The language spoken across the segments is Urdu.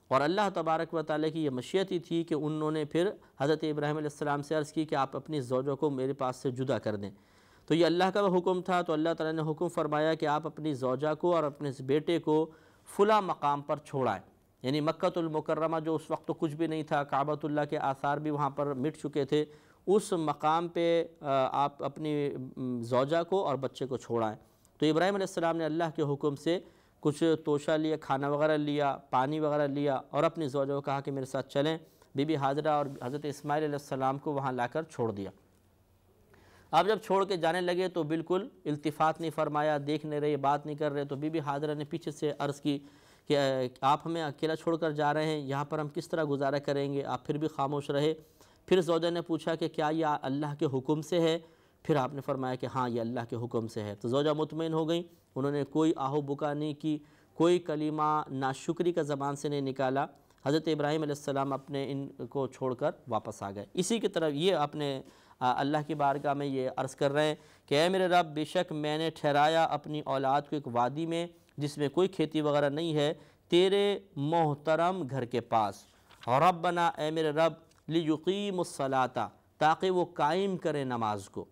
اور اللہ تبارک و تعالیٰ کی یہ مشیت ہی تھی کہ انہوں نے پھر حضرت ابراہیم علیہ السلام سے عرض کی کہ آپ اپنی زوجوں کو میرے پاس سے جدا کر دیں۔ تو یہ اللہ کا حکم تھا، تو اللہ تعالیٰ نے حکم فرمایا کہ آپ اپنی زوجہ کو اور اپنے اس بیٹے کو فلاں مقام پر چھوڑائیں، یعنی مکہ المکرمہ جو اس وقت تو کچھ بھی نہیں تھا، کعبۃ اللہ کے آثار بھی وہاں پر مٹ چکے تھے، اس مقام پہ آپ اپنی زوجہ کو اور بچے کو چھوڑائیں۔ تو ابراہیم علیہ السلام نے اللہ کے حکم سے کچھ توشہ لیا، کھانا وغیرہ لیا، پانی وغیرہ لیا، اور اپنی زوجہ کو کہا کہ میرے ساتھ چلیں۔ بی بی ہاجرہ اور حضرت اسماعیل علیہ السلام کو وہاں لا کر چھوڑ دیا۔ آپ جب چھوڑ کے جانے لگے تو بالکل التفات نہیں فرمایا، دیکھ نہیں رہے، بات نہیں کر رہے، تو بی بی ہاجرہ نے پیچھے سے عرض کی کہ آپ ہمیں اکیلا چھوڑ کر جا رہے ہیں، یہاں پر ہم کس طرح گزارا کریں گے؟ آپ پھر بھی خاموش رہے۔ پھر زوجہ نے پوچھا کہ کیا یہ اللہ کے حکم سے ہے؟ پھر آپ نے فرمایا کہ ہاں یہ اللہ کے حکم سے ہے۔ تو زوجہ مطمئن ہو گئیں، انہوں نے کوئی آہو بکا نہیں کی، کوئی کلمہ ناشکری کا زبان سے نہیں نکالا۔ حضرت ابراہیم علیہ السلام اپنے ان کو چھوڑ کر واپس آ گئے۔ اسی کی طرف یہ اپنے اللہ کی بارگاہ میں یہ عرض کر رہے ہیں کہ اے میرے رب، بے شک میں نے ٹھہرایا اپنی اولاد کو ایک وادی میں جس میں کوئی کھیتی وغیرہ نہیں ہے، تیرے محترم گھر کے پاس۔ ربنا، اے میرے رب، لیقیموا الصلاۃ، تاکہ وہ قائم کریں نماز کو،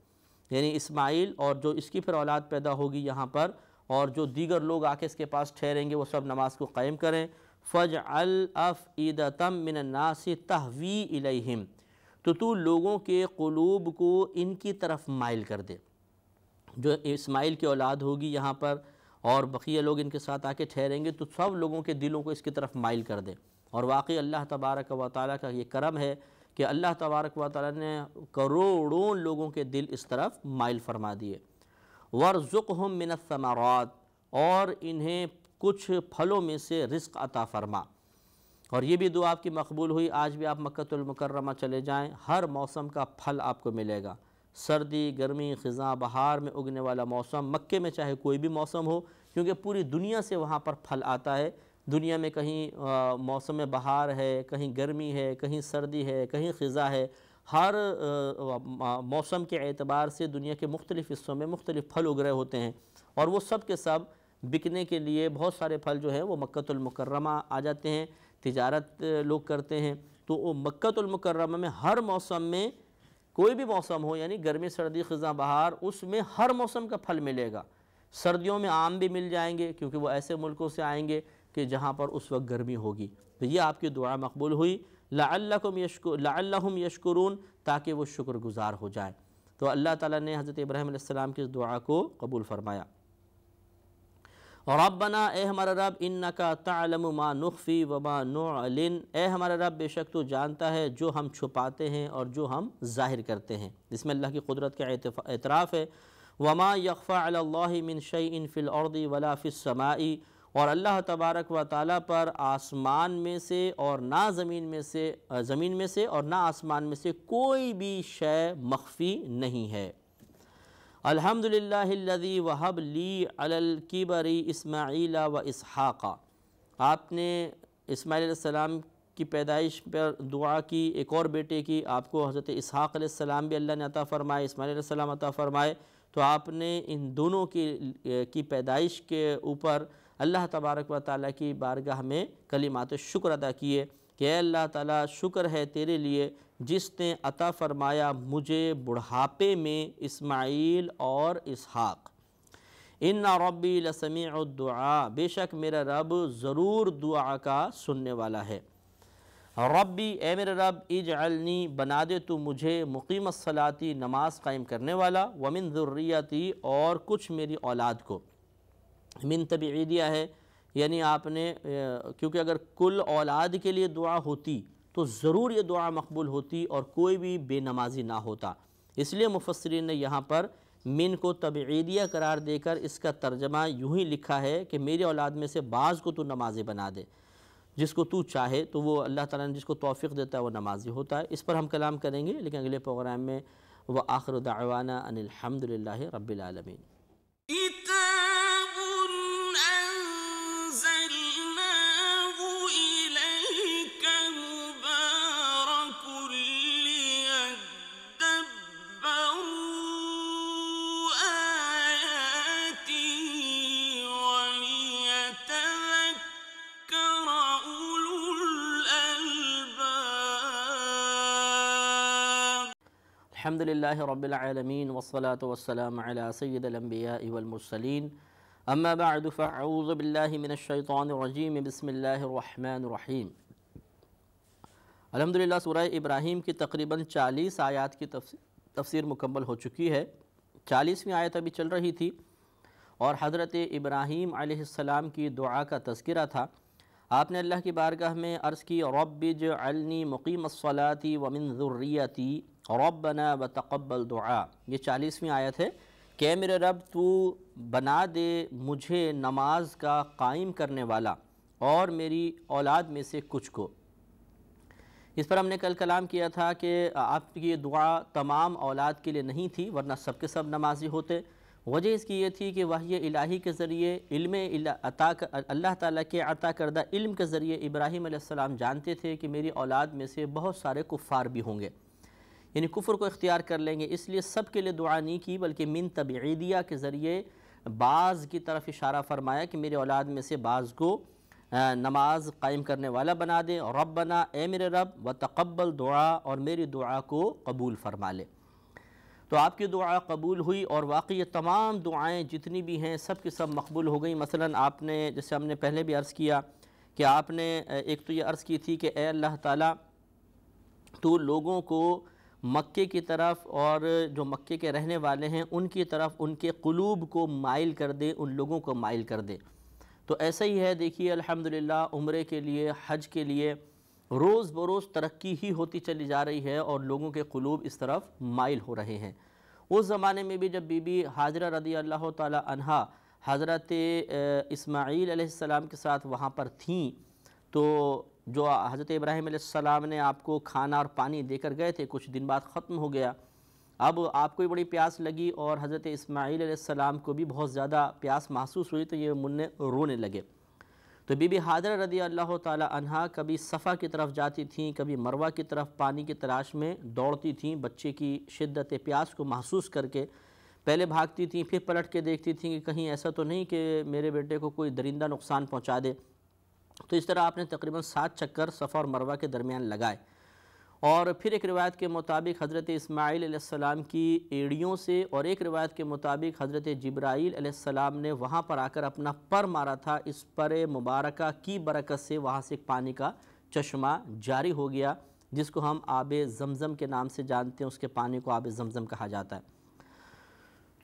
یعنی اسماعیل اور جو اس کی پھر اولاد پیدا ہوگی یہاں پر، اور جو دیگر لوگ آ کے اس کے پاس ٹھہریں گے، وہ سب نماز کو قائم کریں۔ فَاجْعَلْ أَفْئِدَةً مِّنَ النَّاسِ تَهْوِي إِلَيْهِمْ، تو لوگوں کے قلوب کو ان کی طرف مائل کر دے۔ جو اسماعیل کی اولاد ہوگی یہاں پر اور بقیہ لوگ ان کے ساتھ آ کے ٹھہریں گے، تو سب لوگوں کے دلوں کو اس کی طرف مائل کر دے۔ اور واقعی اللہ تبارک و تعالیٰ کا یہ کرم ہے کہ اللہ تبارک و تعالیٰ نے کروڑوں لوگوں کے دل اس طرف مائل فرما دیے۔ وَارْزُقْهُم مِّنَ الثَّمَرَاتِ، اور انہیں کچھ پھلوں میں سے رزق عطا فرما۔ اور یہ بھی دعا آپ کی مقبول ہوئی۔ آج بھی آپ مکہ المکرمہ چلے جائیں، ہر موسم کا پھل آپ کو ملے گا، سردی، گرمی، خزاں، بہار میں اگنے والا موسم، مکے میں چاہے کوئی بھی موسم ہو، کیونکہ پوری دنیا سے وہاں پر پھل آتا ہے۔ دنیا میں کہیں موسم بہار ہے، کہیں گرمی ہے، کہیں سردی ہے، کہیں خزاں ہے، ہر موسم کے اعتبار سے دنیا کے مختلف حصوں میں مختلف پھل اگ رہے ہوتے ہیں، اور وہ سب کے سب بکنے کے لیے بہت سارے پھل جو ہیں وہ مکہ المکرمہ آ جاتے ہیں، تجارت لوگ کرتے ہیں۔ تو وہ مکہ المکرمہ میں ہر موسم میں، کوئی بھی موسم ہو، یعنی گرمی، سردی، خزاں، بہار، اس میں ہر موسم کا پھل ملے گا۔ سردیوں میں آم بھی مل جائیں گے، کیونکہ وہ ایسے ملکوں سے آئیں گے کہ جہاں پر اس وقت گرمی ہوگی۔ تو یہ آپ کی دعا مقبول ہوئی، لعلہم یشکرون، تاکہ وہ شکر گزار ہو جائیں۔ تو اللہ تعالیٰ نے حضرت ابراہیم علیہ السلام کی اس دعا کو قبول فرمایا۔ ربنا، اے ہمارا رب، انکا تعلم ما نخفی وما نعلن، اے ہمارا رب، بے شک تو جانتا ہے جو ہم چھپاتے ہیں اور جو ہم ظاہر کرتے ہیں۔ اس میں اللہ کی قدرت کا اعتراف ہے۔ وما یخفی علی اللہ من شیء فی الارض ولا فی السماء، اور اللہ تبارک و تعالیٰ پر آسمان میں سے اور نہ زمین میں سے اور نہ آسمان میں سے کوئی بھی شے مخفی نہیں ہے۔ الحمدللہ الذی وہب لی علی الکبر اسماعیل و اسحاق، آپ نے اسماعیل علیہ السلام کی پیدائش پر دعا کی، ایک اور بیٹے کی، آپ کو حضرت اسحاق علیہ السلام بھی اللہ نے عطا فرمائے، اسماعیل علیہ السلام عطا فرمائے۔ تو آپ نے ان دونوں کی پیدائش کے اوپر اللہ تبارک و تعالیٰ کی بارگاہ میں کلمات شکر ادا کیے کہ اے اللہ تعالیٰ، شکر ہے تیرے لیے جس نے عطا فرمایا مجھے بڑھاپے میں اسماعیل اور اسحاق۔ ان ربی لسمیع الدعاء، بے شک میرا رب ضرور دعا کا سننے والا ہے۔ ربی، اے میرے رب، اجعلنی، بنا دے تو مجھے مقیم الصلاۃ، نماز قائم کرنے والا، ومن ذریتی، اور کچھ میری اولاد کو۔ من تبعیدیہ ہے، یعنی آپ نے کیونکہ اگر کل اولاد کے لیے دعا ہوتی تو ضرور یہ دعا مقبول ہوتی اور کوئی بھی بے نمازی نہ ہوتا، اس لیے مفسرین نے یہاں پر من کو تبعیدیہ قرار دے کر اس کا ترجمہ یوں ہی لکھا ہے کہ میری اولاد میں سے بعض کو تو نمازی بنا دے، جس کو تو چاہے، تو وہ اللہ تعالیٰ نے جس کو توفیق دیتا ہے وہ نمازی ہوتا ہے۔ اس پر ہم کلام کریں گے، لیکن اگلے پروگرام میں وآخر دعوانا ان الحمدللہ رب العالمین۔ الحمدللہ رب العالمین والصلاة والسلام علی سید الانبیاء والمرسلین اما بعد فاعوذ باللہ من الشیطان الرجیم بسم اللہ الرحمن الرحیم۔ الحمدللہ سورہ ابراہیم کی تقریباً 40 آیات کی تفسیر مکمل ہو چکی ہے۔ 40ویں آیت ابھی چل رہی تھی اور حضرت ابراہیم علیہ السلام کی دعا کا تذکرہ تھا۔ آپ نے اللہ کی بارگاہ میں عرض کی رب اجعلنی مقیم الصلاۃ ومن ذریتی ربنا وتقبل دعا۔ یہ 40ویں آیت ہے کہ اے میرے رب تو بنا دے مجھے نماز کا قائم کرنے والا اور میری اولاد میں سے کچھ کو۔ اس پر ہم نے کل کلام کیا تھا کہ آپ کی یہ دعا تمام اولاد کے لیے نہیں تھی، ورنہ سب کے سب نمازی ہوتے۔ وجہ اس کی یہ تھی کہ وحی الہی کے ذریعے اللہ تعالیٰ کے عطا کردہ علم کے ذریعے ابراہیم علیہ السلام جانتے تھے کہ میری اولاد میں سے بہت سارے کفار بھی ہوں گے، یعنی کفر کو اختیار کر لیں گے، اس لیے سب کے لیے دعا نہیں کی بلکہ من تبعیدیہ کے ذریعے بعض کی طرف اشارہ فرمایا کہ میری اولاد میں سے بعض کو نماز قائم کرنے والا بنا دے۔ ربنا اے میرے رب وتقبل دعا، اور میری دعا کو قبول فرما لے۔ تو آپ کی دعا قبول ہوئی اور واقعی یہ تمام دعائیں جتنی بھی ہیں سب کی سب مقبول ہو گئیں۔ مثلا آپ نے جیسے ہم نے پہلے بھی عرض کیا کہ آپ نے ایک تو یہ عرض کی تھی کہ اے اللہ تعالیٰ تو لوگوں کو مکے کی طرف اور جو مکے کے رہنے والے ہیں ان کی طرف ان کے قلوب کو مائل کر دے، ان لوگوں کو مائل کر دے۔ تو ایسا ہی ہے، دیکھیے الحمدللہ عمرے کے لیے حج کے لیے روز بروز ترقی ہی ہوتی چلی جا رہی ہے اور لوگوں کے قلوب اس طرف مائل ہو رہے ہیں۔ اس زمانے میں بھی جب بی بی حاجرہ رضی اللہ تعالی عنہا حضرت اسماعیل علیہ السلام کے ساتھ وہاں پر تھیں، تو جو حضرت ابراہیم علیہ السلام نے آپ کو کھانا اور پانی دے کر گئے تھے کچھ دن بعد ختم ہو گیا۔ اب آپ کو بھی بڑی پیاس لگی اور حضرت اسماعیل علیہ السلام کو بھی بہت زیادہ پیاس محسوس ہوئی، تو یہ مننے رونے لگے۔ تو بی بی حاجرہ رضی اللہ تعالی عنہا کبھی صفا کی طرف جاتی تھیں، کبھی مروہ کی طرف پانی کی تلاش میں دوڑتی تھیں، بچے کی شدت پیاس کو محسوس کر کے پہلے بھاگتی تھیں، پھر پلٹ کے دیکھتی تھیں کہ کہیں ایسا تو نہیں کہ میرے بیٹے کو کوئی درندہ نقصان پہنچا دے۔ تو اس طرح آپ نے تقریباً 7 چکر صفا اور مروہ کے درمیان لگائے، اور پھر ایک روایت کے مطابق حضرت اسماعیل علیہ السلام کی ایڑیوں سے اور ایک روایت کے مطابق حضرت جبرائیل علیہ السلام نے وہاں پر آ کر اپنا پر مارا تھا، اس پر مبارکہ کی برکت سے وہاں سے ایک پانی کا چشمہ جاری ہو گیا، جس کو ہم آب زمزم کے نام سے جانتے ہیں، اس کے پانی کو آب زمزم کہا جاتا ہے۔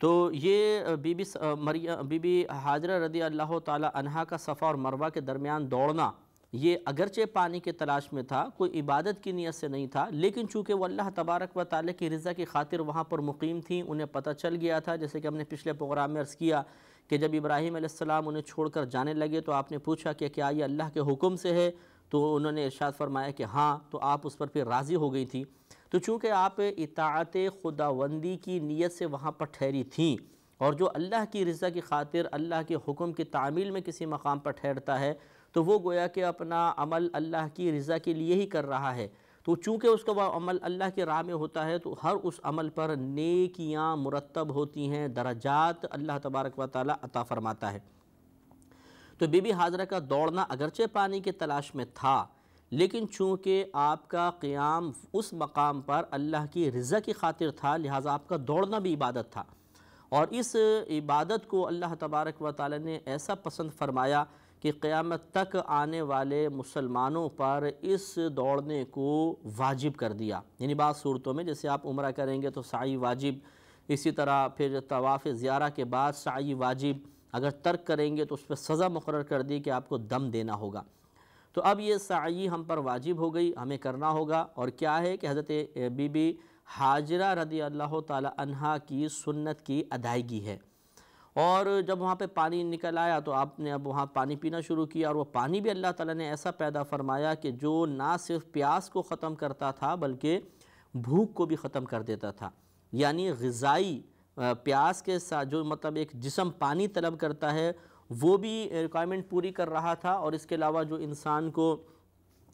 تو یہ بی بی حاجرہ رضی اللہ تعالی عنہا کا صفا اور مروہ کے درمیان دوڑنا یہ اگرچہ پانی کے تلاش میں تھا، کوئی عبادت کی نیت سے نہیں تھا، لیکن چونکہ وہ اللہ تبارک و تعالی کی رضا کی خاطر وہاں پر مقیم تھیں، انہیں پتہ چل گیا تھا، جیسے کہ ہم نے پچھلے پروگرام میں عرض کیا کہ جب ابراہیم علیہ السلام انہیں چھوڑ کر جانے لگے تو آپ نے پوچھا کہ کیا یہ اللہ کے حکم سے ہے؟ تو انہوں نے ارشاد فرمایا کہ ہاں، تو آپ اس پر پھر راضی ہو گئی تھی۔ تو چونکہ آپ اطاعت خداوندی کی نیت سے وہاں پر ٹھہری تھیں، اور جو اللہ کی رضا کی خاطر اللہ کے حکم کی تعمیل میں کسی مقام پر ٹھہرتا ہے تو وہ گویا کہ اپنا عمل اللہ کی رضا کے لیے ہی کر رہا ہے، تو چونکہ اس کا وہ عمل اللہ کی راہ میں ہوتا ہے تو ہر اس عمل پر نیکیاں مرتب ہوتی ہیں، درجات اللہ تبارک و تعالی عطا فرماتا ہے۔ تو بی بی حاجرہ کا دوڑنا اگرچہ پانی کی تلاش میں تھا، لیکن چونکہ آپ کا قیام اس مقام پر اللہ کی رضا کی خاطر تھا، لہٰذا آپ کا دوڑنا بھی عبادت تھا، اور اس عبادت کو اللہ تبارک و تعالی نے ایسا پسند فرمایا کہ قیامت تک آنے والے مسلمانوں پر اس دوڑنے کو واجب کر دیا۔ یعنی بعض صورتوں میں جیسے آپ عمرہ کریں گے تو سعی واجب، اسی طرح پھر طواف زیارہ کے بعد سعی واجب، اگر ترک کریں گے تو اس پہ سزا مقرر کر دی کہ آپ کو دم دینا ہوگا۔ تو اب یہ سعی ہم پر واجب ہو گئی، ہمیں کرنا ہوگا، اور کیا ہے کہ حضرت بی بی حاجرہ رضی اللہ تعالی عنہا کی سنت کی ادائیگی ہے۔ اور جب وہاں پہ پانی نکل آیا تو آپ نے اب وہاں پانی پینا شروع کیا، اور وہ پانی بھی اللہ تعالیٰ نے ایسا پیدا فرمایا کہ جو نہ صرف پیاس کو ختم کرتا تھا بلکہ بھوک کو بھی ختم کر دیتا تھا۔ یعنی غذائی پیاس کے ساتھ جو مطلب ایک جسم پانی طلب کرتا ہے وہ بھی ریکوائرمنٹ پوری کر رہا تھا، اور اس کے علاوہ جو انسان کو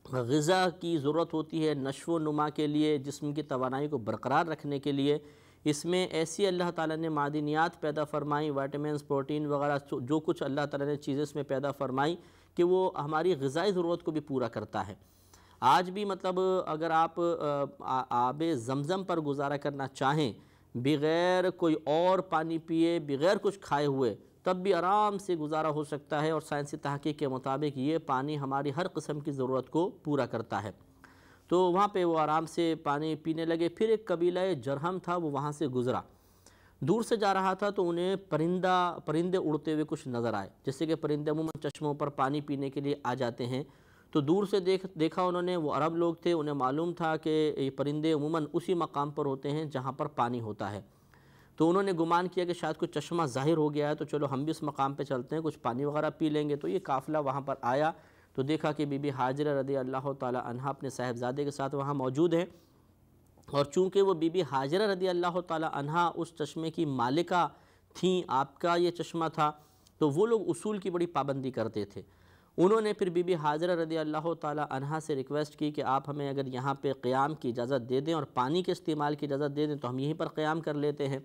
غذا کی ضرورت ہوتی ہے نشو و نما کے لیے، جسم کی توانائی کو برقرار رکھنے کے لیے، اس میں ایسی اللہ تعالیٰ نے معدنیات پیدا فرمائیں، وائٹامنز، پروٹین وغیرہ، جو کچھ اللہ تعالیٰ نے چیزیں اس میں پیدا فرمائیں کہ وہ ہماری غذائی ضرورت کو بھی پورا کرتا ہے۔ آج بھی مطلب اگر آپ آب زمزم پر گزارا کرنا چاہیں بغیر کوئی اور پانی پیے، بغیر کچھ کھائے ہوئے، تب بھی آرام سے گزارا ہو سکتا ہے، اور سائنسی تحقیق کے مطابق یہ پانی ہماری ہر قسم کی ضرورت کو پورا کرتا ہے۔ تو وہاں پہ وہ آرام سے پانی پینے لگے۔ پھر ایک قبیلہ جرہم تھا، وہ وہاں سے گزرا، دور سے جا رہا تھا، تو انہیں پرندے اڑتے ہوئے کچھ نظر آئے، جیسے کہ پرندے عموماً چشموں پر پانی پینے کے لیے آ جاتے ہیں۔ تو دور سے دیکھا انہوں نے، وہ عرب لوگ تھے، انہیں معلوم تھا کہ یہ پرندے عموماً اسی مقام پر ہوتے ہیں جہاں پر پانی ہوتا ہے۔ تو انہوں نے گمان کیا کہ شاید کوئی چشمہ ظاہر ہو گیا ہے، تو چلو ہم بھی اس مقام پہ چلتے ہیں، کچھ پانی وغیرہ پی لیں گے۔ تو یہ قافلہ وہاں پر آیا تو دیکھا کہ بی بی ہاجرہ رضی اللہ تعالی عنہا اپنے صاحبزادے کے ساتھ وہاں موجود ہیں، اور چونکہ وہ بی بی ہاجرہ رضی اللہ تعالی عنہا اس چشمے کی مالکہ تھیں، آپ کا یہ چشمہ تھا، تو وہ لوگ اصول کی بڑی پابندی کرتے تھے۔ انہوں نے پھر بی بی ہاجرہ رضی اللہ تعالی عنہا سے ریکویسٹ کی کہ آپ ہمیں اگر یہاں پہ قیام کی اجازت دے دیں اور پانی کے استعمال کی اجازت دے دیں تو ہم یہیں پر قیام کر لیتے ہیں۔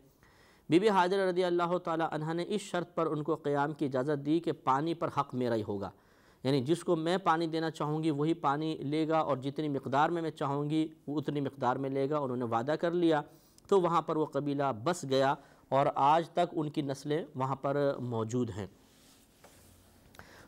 بی بی ہاجرہ رضی اللہ تعالی عنہا نے اس شرط پر ان کو قیام کی اجازت دی کہ پانی پر حق میرا ہی ہوگا، یعنی جس کو میں پانی دینا چاہوں گی وہی پانی لے گا، اور جتنی مقدار میں چاہوں گی وہ اتنی مقدار میں لے گا۔ انہوں نے وعدہ کر لیا، تو وہاں پر وہ قبیلہ بس گیا، اور آج تک ان کی نسلیں وہاں پر موجود ہیں۔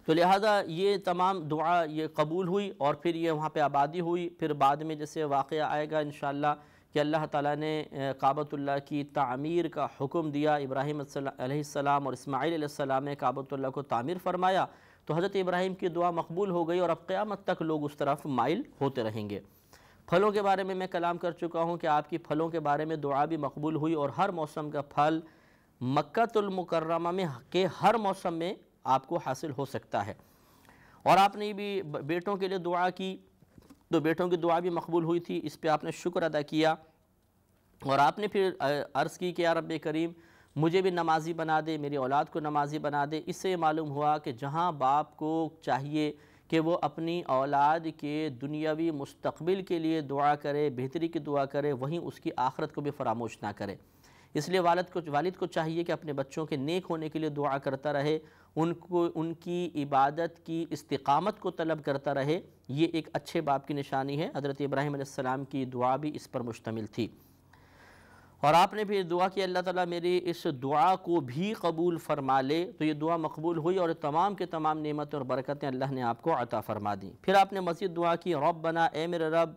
تو لہذا یہ تمام دعا یہ قبول ہوئی، اور پھر یہ وہاں پہ آبادی ہوئی۔ پھر بعد میں جیسے واقعہ آئے گا انشاءاللہ کہ اللہ تعالیٰ نے کعبۃ اللہ کی تعمیر کا حکم دیا۔ ابراہیم علیہ السلام اور اسماعیل علیہ السلام نے کعبۃ اللہ کو تعمیر فرمایا، تو حضرت ابراہیم کی دعا مقبول ہو گئی، اور اب قیامت تک لوگ اس طرف مائل ہوتے رہیں گے۔ پھلوں کے بارے میں کلام کر چکا ہوں کہ آپ کی پھلوں کے بارے میں دعا بھی مقبول ہوئی، اور ہر موسم کا پھل مکہ المکرمہ میں کے ہر موسم میں آپ کو حاصل ہو سکتا ہے۔ اور آپ نے بھی بیٹوں کے لیے دعا کی، تو بیٹوں کی دعا بھی مقبول ہوئی تھی، اس پہ آپ نے شکر ادا کیا، اور آپ نے پھر عرض کی کہ یا رب کریم مجھے بھی نمازی بنا دے، میری اولاد کو نمازی بنا دے۔ اس سے معلوم ہوا کہ جہاں باپ کو چاہیے کہ وہ اپنی اولاد کے دنیاوی مستقبل کے لیے دعا کرے، بہتری کی دعا کرے، وہیں اس کی آخرت کو بھی فراموش نہ کرے۔ اس لیے والد کو چاہیے کہ اپنے بچوں کے نیک ہونے کے لیے دعا کرتا رہے، ان کی عبادت کی استقامت کو طلب کرتا رہے۔ یہ ایک اچھے باپ کی نشانی ہے۔ حضرت ابراہیم علیہ السلام کی دعا بھی اس پر مشتمل تھی، اور آپ نے بھی دعا کی اللہ تعالیٰ میری اس دعا کو بھی قبول فرما لے، تو یہ دعا مقبول ہوئی، اور تمام کے تمام نعمتیں اور برکتیں اللہ نے آپ کو عطا فرما دیں۔ پھر آپ نے مزید دعا کی ربنا، اے میرے رب،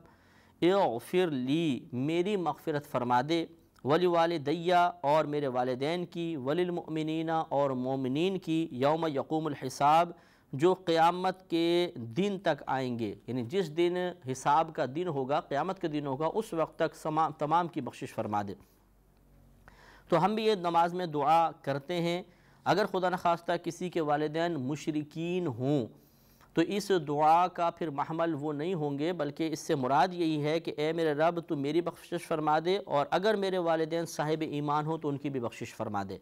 اغفر لی، میری مغفرت فرما دے، ولوالدیہ، اور میرے والدین کی، وللمؤمنین، اور مومنین کی، یوم یقوم الحساب، جو قیامت کے دن تک آئیں گے، یعنی جس دن حساب کا دن ہوگا، قیامت کا دن ہوگا، اس وقت تک تمام کی بخشش فرما دے۔ تو ہم بھی یہ نماز میں دعا کرتے ہیں۔ اگر خدا نخواستہ کسی کے والدین مشرکین ہوں تو اس دعا کا پھر محمل وہ نہیں ہوں گے، بلکہ اس سے مراد یہی ہے کہ اے میرے رب تو میری بخشش فرما دے، اور اگر میرے والدین صاحب ایمان ہوں تو ان کی بھی بخشش فرما دے۔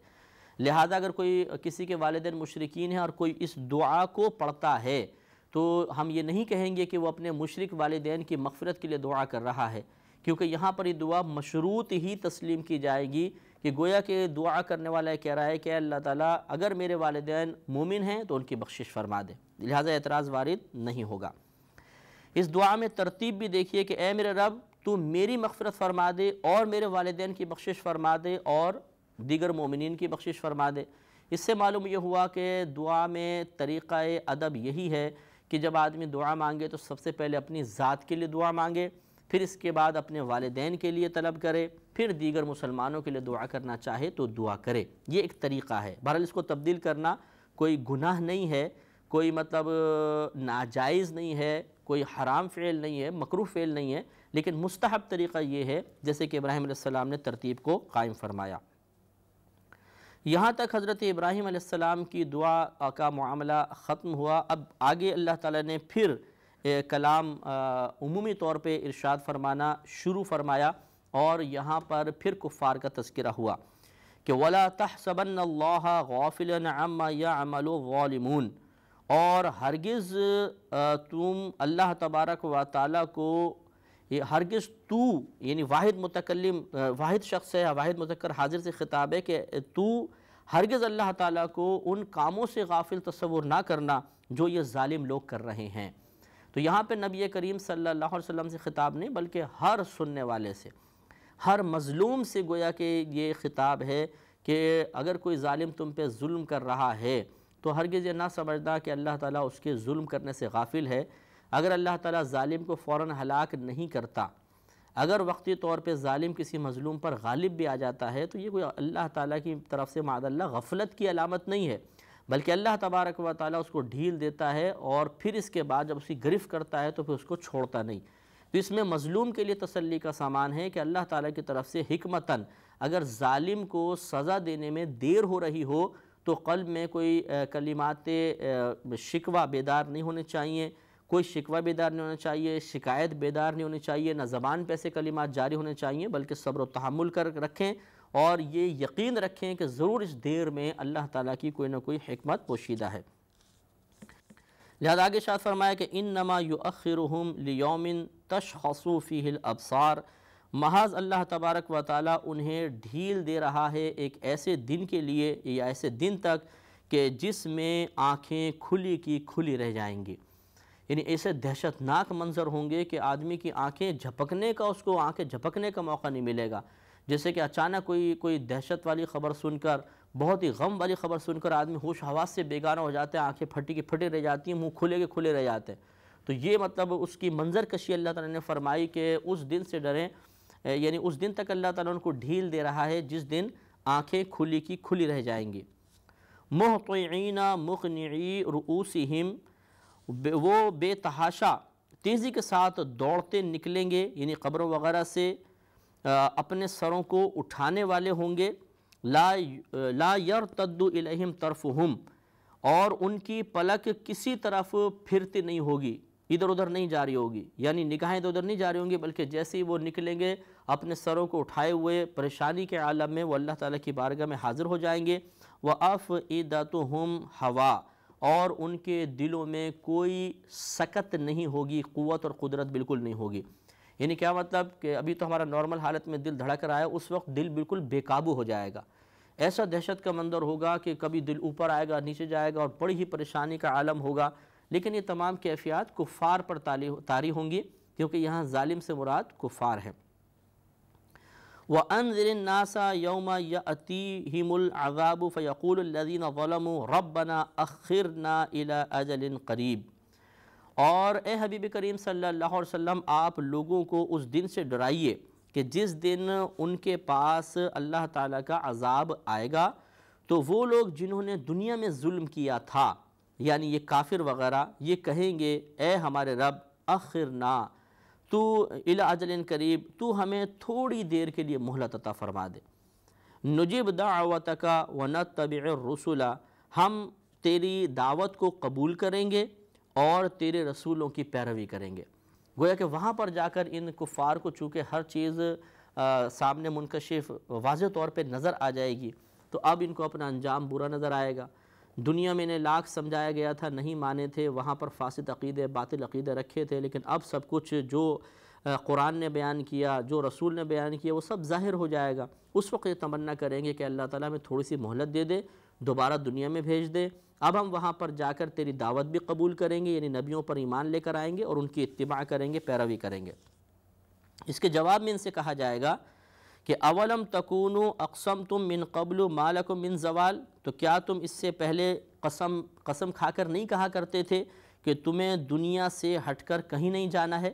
لہذا اگر کوئی کسی کے والدین مشرکین ہیں اور کوئی اس دعا کو پڑھتا ہے تو ہم یہ نہیں کہیں گے کہ وہ اپنے مشرک والدین کی مغفرت کے لیے دعا کر رہا ہے، کیونکہ یہاں پر یہ دعا مشروط ہی تسلیم کی جائے گی، کہ گویا کہ دعا کرنے والا کہہ رہا ہے کہ اللہ تعالیٰ اگر میرے والدین مومن ہیں تو ان کی بخشش فرما دے، لہذا اعتراض وارد نہیں ہوگا۔ اس دعا میں ترتیب بھی دیکھیے کہ اے میرے رب تو میری مغفرت فرما دے، اور میرے والدین کی بخشش فرما دے، اور دیگر مومنین کی بخشش فرما دے۔ اس سے معلوم یہ ہوا کہ دعا میں طریقہ ادب یہی ہے کہ جب آدمی دعا مانگے تو سب سے پہلے اپنی ذات کے لیے دعا مانگے، پھر اس کے بعد اپنے والدین کے لیے طلب کرے، پھر دیگر مسلمانوں کے لیے دعا کرنا چاہے تو دعا کرے۔ یہ ایک طریقہ ہے۔ بہرحال اس کو تبدیل کرنا کوئی گناہ نہیں ہے، کوئی مطلب ناجائز نہیں ہے، کوئی حرام فعل نہیں ہے، مکروہ فعل نہیں ہے، لیکن مستحب طریقہ یہ ہے جیسے کہ ابراہیم علیہ السلام نے ترتیب کو قائم فرمایا۔ یہاں تک حضرت ابراہیم علیہ السلام کی دعا کا معاملہ ختم ہوا۔ اب آگے اللہ تعالیٰ نے پھر کلام عمومی طور پہ ارشاد فرمانا شروع فرمایا، اور یہاں پر پھر کفار کا تذکرہ ہوا کہ وَلَا تَحْسَبَنَّ اللَّهَ غَافِلًا عَمَّا يَعْمَلُ الظَّالِمُونَ، اور ہرگز تم اللہ تبارک و تعالیٰ کو، ہرگز تو یعنی واحد متکلم، واحد شخص ہے، واحد مذکر حاضر سے خطاب ہے کہ تو ہرگز اللہ تعالیٰ کو ان کاموں سے غافل تصور نہ کرنا جو یہ ظالم لوگ کر رہے ہیں۔ تو یہاں پہ نبی کریم صلی اللہ علیہ وسلم سے خطاب نہیں بلکہ ہر سننے والے سے، ہر مظلوم سے گویا کہ یہ خطاب ہے کہ اگر کوئی ظالم تم پہ ظلم کر رہا ہے تو ہرگز یہ نہ سمجھنا کہ اللہ تعالیٰ اس کے ظلم کرنے سے غافل ہے۔ اگر اللہ تعالیٰ ظالم کو فوراً ہلاک نہیں کرتا، اگر وقتی طور پہ ظالم کسی مظلوم پر غالب بھی آ جاتا ہے تو یہ کوئی اللہ تعالیٰ کی طرف سے معاذ اللہ غفلت کی علامت نہیں ہے، بلکہ اللہ تبارک و تعالیٰ اس کو ڈھیل دیتا ہے اور پھر اس کے بعد جب اس کی گرفت کرتا ہے تو پھر اس کو چھوڑتا نہیں۔ تو اس میں مظلوم کے لیے تسلی کا سامان ہے کہ اللہ تعالیٰ کی طرف سے حکمتاً اگر ظالم کو سزا دینے میں دیر ہو رہی ہو تو قلب میں کوئی کلمات شکوہ بیدار نہیں ہونے چاہیے، کوئی شکوہ بیدار نہیں ہونا چاہیے، شکایت بیدار نہیں ہونی چاہیے، نہ زبان پہ سے کلمات جاری ہونے چاہیے، بلکہ صبر و تحمل کر رکھیں اور یہ یقین رکھیں کہ ضرور اس دیر میں اللہ تعالیٰ کی کوئی نہ کوئی حکمت پوشیدہ ہے۔ لہذا آگے ارشاد فرمایا کہ انما یؤخرہم لیوم تشخص فیہ الابصار، محض اللہ تبارک و تعالیٰ انہیں ڈھیل دے رہا ہے ایک ایسے دن کے لیے یا ایسے دن تک کہ جس میں آنکھیں کھلی کی کھلی رہ جائیں گی، یعنی ایسے دہشتناک منظر ہوں گے کہ آدمی کی آنکھیں جھپکنے کا، اس کو آنکھیں جھپکنے کا موقع نہیں ملے گا۔ جیسے کہ اچانک کوئی دہشت والی خبر سن کر، بہت ہی غم والی خبر سن کر آدمی ہوش حواس سے بیگانہ ہو جاتا ہے، آنکھیں پھٹی کی پھٹی رہ جاتی ہیں، منہ کھلے کے کھلے رہ جاتے ہیں۔ تو یہ مطلب اس کی منظر کشی اللہ تعالیٰ نے فرمائی کہ اس دن سے ڈریں، یعنی اس دن تک اللہ تعالیٰ ان کو ڈھیل دے رہا ہے جس دن آنکھیں کھلی کی کھلی رہ جائیں گی۔ مہطعین مقنعی رؤوسہم، وہ بے تحاشا تیزی کے ساتھ دوڑتے نکلیں گے، یعنی قبروں وغیرہ سے اپنے سروں کو اٹھانے والے ہوں گے۔ لا یرتد الیہم طرفہم، اور ان کی پلک کسی طرف پھرتی نہیں ہوگی، ادھر ادھر نہیں جاری ہوگی، یعنی نگاہیں ادھر ادھر نہیں جاری ہوں گی، بلکہ جیسے ہی وہ نکلیں گے اپنے سروں کو اٹھائے ہوئے پریشانی کے عالم میں وہ اللہ تعالیٰ کی بارگاہ میں حاضر ہو جائیں گے۔ وَأَفْئِدَتُهُمْ ہوا، اور ان کے دلوں میں کوئی سکت نہیں ہوگی، قوت اور قدرت بالکل نہیں ہوگی۔ یعنی کیا مطلب کہ ابھی تو ہمارا نارمل حالت میں دل دھڑک رہا ہے، اس وقت دل بالکل بے قابو ہو جائے گا، ایسا دہشت کا منظر ہوگا کہ کبھی دل اوپر آئے گا نیچے جائے گا اور بڑی ہی پریشانی کا عالم ہوگا۔ لیکن یہ تمام کیفیات کفار پر طاری ہوں گی، کیونکہ یہاں ظالم سے مراد کفار ہے۔ وَأَنذِرِ النَّاسَ يَوْمَ يَأْتِيهِمُ الْعَذَابُ فَيَقُولُ الَّذِينَ ظَلَمُوا رَبَّنَا أَخِّرْنَا إِلَىٰ أَجَلٍ قَرِيبٍ، اور اے حبیب کریم صلی اللہ علیہ وسلم آپ لوگوں کو اس دن سے ڈرائیے کہ جس دن ان کے پاس اللہ تعالیٰ کا عذاب آئے گا تو وہ لوگ جنہوں نے دنیا میں ظلم کیا تھا، یعنی یہ کافر وغیرہ، یہ کہیں گے اے ہمارے رب اخرنا، تو الی اجل قریب، تو ہمیں تھوڑی دیر کے لیے مہلت عطا فرما دے، نجب دعوتک ونتبع الرسل، ہم تیری دعوت کو قبول کریں گے اور تیرے رسولوں کی پیروی کریں گے۔ گویا کہ وہاں پر جا کر ان کفار کو چونکہ ہر چیز سامنے منکشف واضح طور پہ نظر آ جائے گی تو اب ان کو اپنا انجام برا نظر آئے گا۔ دنیا میں انہیں لاکھ سمجھایا گیا تھا، نہیں مانے تھے، وہاں پر فاسد عقیدے باطل عقیدے رکھے تھے، لیکن اب سب کچھ جو قرآن نے بیان کیا، جو رسول نے بیان کیا، وہ سب ظاہر ہو جائے گا۔ اس وقت یہ تمنا کریں گے کہ اللہ تعالیٰ ہمیں تھوڑی سی مہلت دے دے، دوبارہ دنیا میں بھیج دے، اب ہم وہاں پر جا کر تیری دعوت بھی قبول کریں گے، یعنی نبیوں پر ایمان لے کر آئیں گے اور ان کی اتباع کریں گے، پیروی کریں گے۔ اس کے جواب میں ان سے کہا جائے گا کہ اولم تکونوا اقسمتم من قبل ما لکم من زوال، تو کیا تم اس سے پہلے قسم کھا کر نہیں کہا کرتے تھے کہ تمہیں دنیا سے ہٹ کر کہیں نہیں جانا ہے؟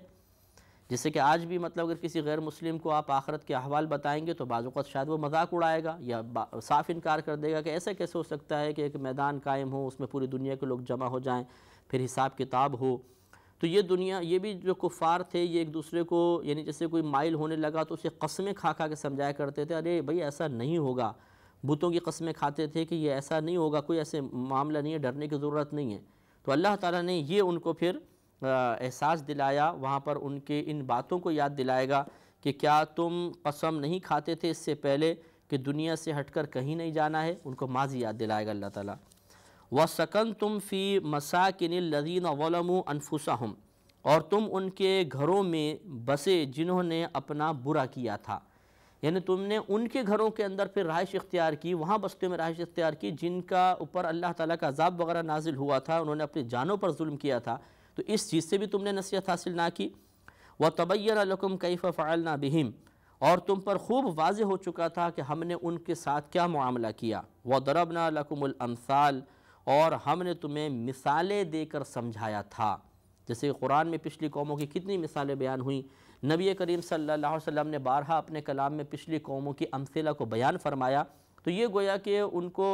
جیسے کہ آج بھی مطلب اگر کسی غیر مسلم کو آپ آخرت کے احوال بتائیں گے تو بعض اوقات شاید وہ مذاق اڑائے گا یا صاف انکار کر دے گا کہ ایسا کیسے ہو سکتا ہے کہ ایک میدان قائم ہو، اس میں پوری دنیا کے لوگ جمع ہو جائیں، پھر حساب کتاب ہو۔ تو یہ دنیا، یہ بھی جو کفار تھے یہ ایک دوسرے کو، یعنی جیسے کوئی مائل ہونے لگا تو اسے قسمیں کھا کھا کے سمجھایا کرتے تھے، ارے بھائی ایسا نہیں ہوگا، بتوں کی قسمیں کھاتے تھے کہ یہ ایسا نہیں ہوگا، کوئی ایسے معاملہ نہیں ہے، ڈرنے کی ضرورت نہیں ہے۔ تو اللہ تعالیٰ نے یہ ان کو پھر احساس دلایا، وہاں پر ان کے ان باتوں کو یاد دلائے گا کہ کیا تم قسم نہیں کھاتے تھے اس سے پہلے کہ دنیا سے ہٹ کر کہیں نہیں جانا ہے؟ ان کو ماضی یاد دلائے گا اللہ تعالیٰ۔ وَسَكَنْتُمْ فِي مَسَاكِنِ الَّذِينَ ظَلَمُوا أَنفُسَهُمْ، اور تم ان کے گھروں میں بسے جنہوں نے اپنا برا کیا تھا، یعنی تم نے ان کے گھروں کے اندر پھر رہائش اختیار کی، وہاں بستیوں میں رہائش اختیار کی جن کا اوپر اللہ تعالیٰ کا عذاب وغیرہ نازل ہوا تھا، انہوں نے اپنی جانوں پر ظلم کیا تھا، تو اس چیز سے بھی تم نے نصیحت حاصل نہ کی۔ وَتَبَيَّنَ لَكُمْ كَيْفَ فَعَلْنَا بِهِمْ، اور تم پر خوب واضح ہو چکا تھا کہ ہم نے ان کے ساتھ کیا معاملہ کیا۔ وَضَرَبْنَا لَكُمُ الْأَمْثَالِ، اور ہم نے تمہیں مثالیں دے کر سمجھایا تھا۔ جیسے قرآن میں پچھلی قوموں کی کتنی مثالیں بیان ہوئیں، نبی کریم صلی اللہ علیہ وسلم نے بارہا اپنے کلام میں پچھلی قوموں کی امثلہ کو بیان فرمایا، تو یہ گویا کہ ان کو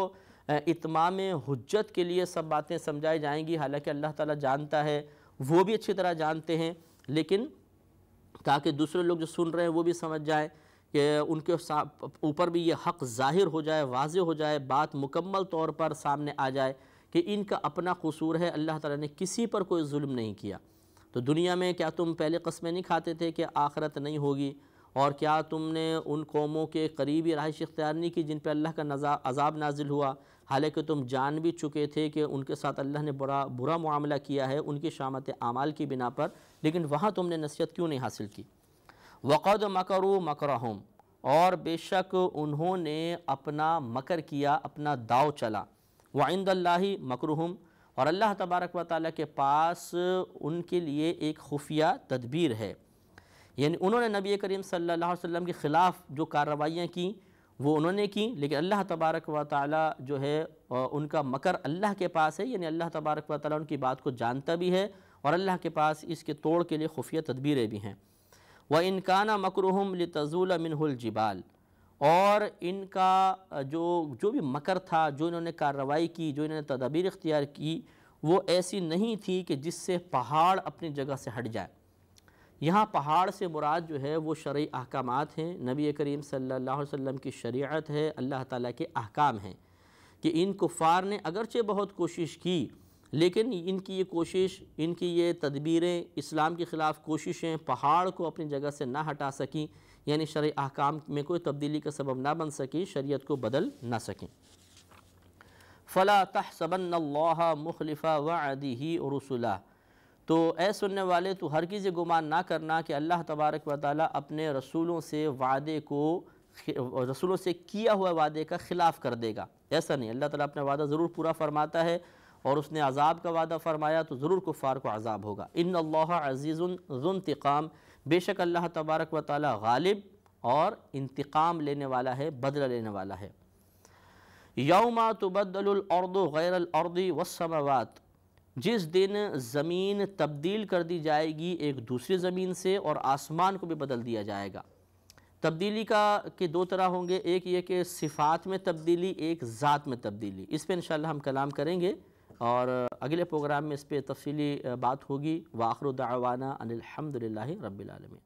اتمام حجت کے لیے سب باتیں سمجھائی جائیں گی، حالانکہ اللہ تعالیٰ جانتا ہے، وہ بھی اچھی طرح جانتے ہیں، لیکن تاکہ دوسرے لوگ جو سن رہے ہیں وہ بھی سمجھ جائیں کہ ان کے اوپر بھی یہ حق ظاہر ہو جائے، واضح ہو جائے، بات مکمل طور پر سامنے آ جائے کہ ان کا اپنا قصور ہے، اللہ تعالیٰ نے کسی پر کوئی ظلم نہیں کیا۔ تو دنیا میں کیا تم پہلے قسمیں نہیں کھاتے تھے کہ آخرت نہیں ہوگی، اور کیا تم نے ان قوموں کے قریبی رہائش اختیار نہیں کی جن پہ اللہ کا عذاب نازل ہوا، حالانکہ تم جان بھی چکے تھے کہ ان کے ساتھ اللہ نے برا معاملہ کیا ہے ان کی شامت اعمال کی بنا پر، لیکن وہاں تم نے نصیحت کیوں نہیں حاصل کی؟ وَقَدْ مَكَرُوا مَكْرَهُمْ، اور بے شک انہوں نے اپنا مکر کیا، اپنا داؤ چلا۔ وَعِنْدَ اللَّهِ مَكْرُهُمْ، اور اللہ تبارک و تعالیٰ کے پاس ان کے لیے ایک خفیہ تدبیر ہے، یعنی انہوں نے نبی کریم صلی اللہ علیہ وسلم کے خلاف جو کارروائیاں کیں وہ انہوں نے کی، لیکن اللہ تبارک و تعالیٰ جو ہے ان کا مکر اللہ کے پاس ہے، یعنی اللہ تبارک و تعالیٰ ان کی بات کو جانتا بھی ہے، اور اللہ کے پاس اس کے توڑ کے لیے خفیہ تدبیریں بھی ہیں۔ وَإِنْ كَانَ مَكْرُهُمْ لِتَزُولَ مِنْهُ الْجِبَالِ، اور ان کا جو بھی مکر تھا، جو انہوں نے کارروائی کی، جو انہوں نے تدابیر اختیار کی، وہ ایسی نہیں تھی کہ جس سے پہاڑ اپنی جگہ سے ہٹ جائے۔ یہاں پہاڑ سے مراد جو ہے وہ شرعی احکامات ہیں، نبی کریم صلی اللہ علیہ وسلم کی شریعت ہے، اللہ تعالیٰ کے احکام ہیں، کہ ان کفار نے اگرچہ بہت کوشش کی، لیکن ان کی یہ کوشش، ان کی یہ تدبیریں، اسلام کے خلاف کوششیں پہاڑ کو اپنی جگہ سے نہ ہٹا سکیں، یعنی شرعی احکام میں کوئی تبدیلی کا سبب نہ بن سکیں، شریعت کو بدل نہ سکیں۔ فَلَا تَحْسَبَنَّ اللَّهَ مُخْلِفَ وَعْدِهِ رُسُلَهُ، تو اے سننے والے تو ہرگز یہ گمان نہ کرنا کہ اللہ تبارک و تعالیٰ اپنے رسولوں سے کیا ہوا وعدے کا خلاف کر دے گا، ایسا نہیں، اللہ تعالیٰ اپنا وعدہ ضرور پورا فرماتا ہے، اور اس نے عذاب کا وعدہ فرمایا تو ضرور کفار کو عذاب ہوگا۔ ان اللہ عزیز ذو انتقام، بے شک اللہ تبارک و تعالیٰ غالب اور انتقام لینے والا ہے، بدلہ لینے والا ہے۔ یوم تبدل الارض غیر الارض والسماوات، جس دن زمین تبدیل کر دی جائے گی ایک دوسری زمین سے، اور آسمان کو بھی بدل دیا جائے گا۔ تبدیلی کے دو طرح ہوں گے، ایک یہ کہ صفات میں تبدیلی، ایک ذات میں تبدیلی، اس پہ انشاءاللہ ہم کلام کریں گے، اور اگلے پروگرام میں اس پہ تفصیلی بات ہوگی۔ وآخر دعوانا ان الحمدللہ رب العالمین۔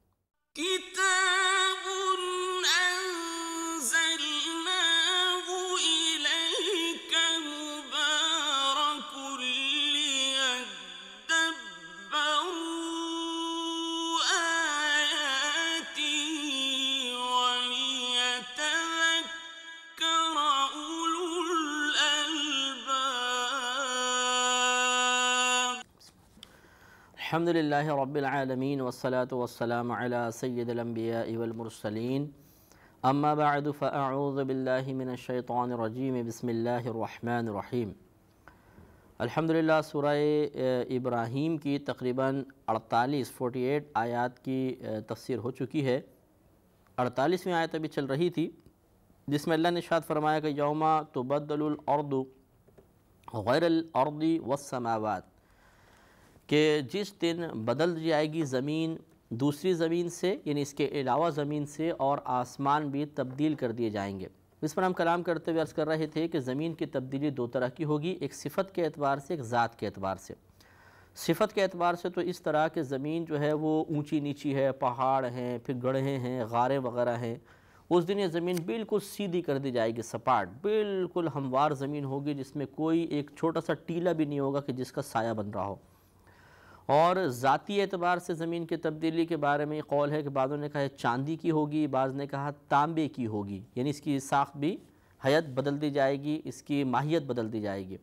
الحمدللہ رب العالمین والصلاة والسلام علی سید الانبیاء والمرسلین، اما بعد فاعوذ باللہ من الشیطان الرجیم، بسم اللہ الرحمن الرحیم۔ الحمدللہ سورہ ابراہیم کی تقریباً 48 آیات کی تفسیر ہو چکی ہے۔ 48ویں آیت ابھی چل رہی تھی، جس میں اللہ نے ارشاد فرمایا کہ یوم تبدل الارض غیر الارض والسماوات، کہ جس دن بدل جائے گی زمین دوسری زمین سے، یعنی اس کے علاوہ زمین سے، اور آسمان بھی تبدیل کر دیے جائیں گے۔ اس پر ہم کلام کرتے ہوئے عرض کر رہے تھے کہ زمین کی تبدیلی دو طرح کی ہوگی، ایک صفت کے اعتبار سے، ایک ذات کے اعتبار سے۔ صفت کے اعتبار سے تو اس طرح کہ زمین جو ہے وہ اونچی نیچی ہے، پہاڑ ہیں، پھر گڑھیں ہیں، غاریں وغیرہ ہیں، اس دن یہ زمین بالکل سیدھی کر دی جائے گی، سپاٹ بالکل ہموار زمین ہوگی، جس میں کوئی ایک چھوٹا سا ٹیلا بھی نہیں ہوگا کہ جس کا سایہ بن رہا ہو۔ اور ذاتی اعتبار سے زمین کی تبدیلی کے بارے میں یہ قول ہے کہ بعضوں نے کہا ہے چاندی کی ہوگی، بعض نے کہا تانبے کی ہوگی، یعنی اس کی ساخت بھی حیت بدل دی جائے گی، اس کی ماہیت بدل دی جائے گی۔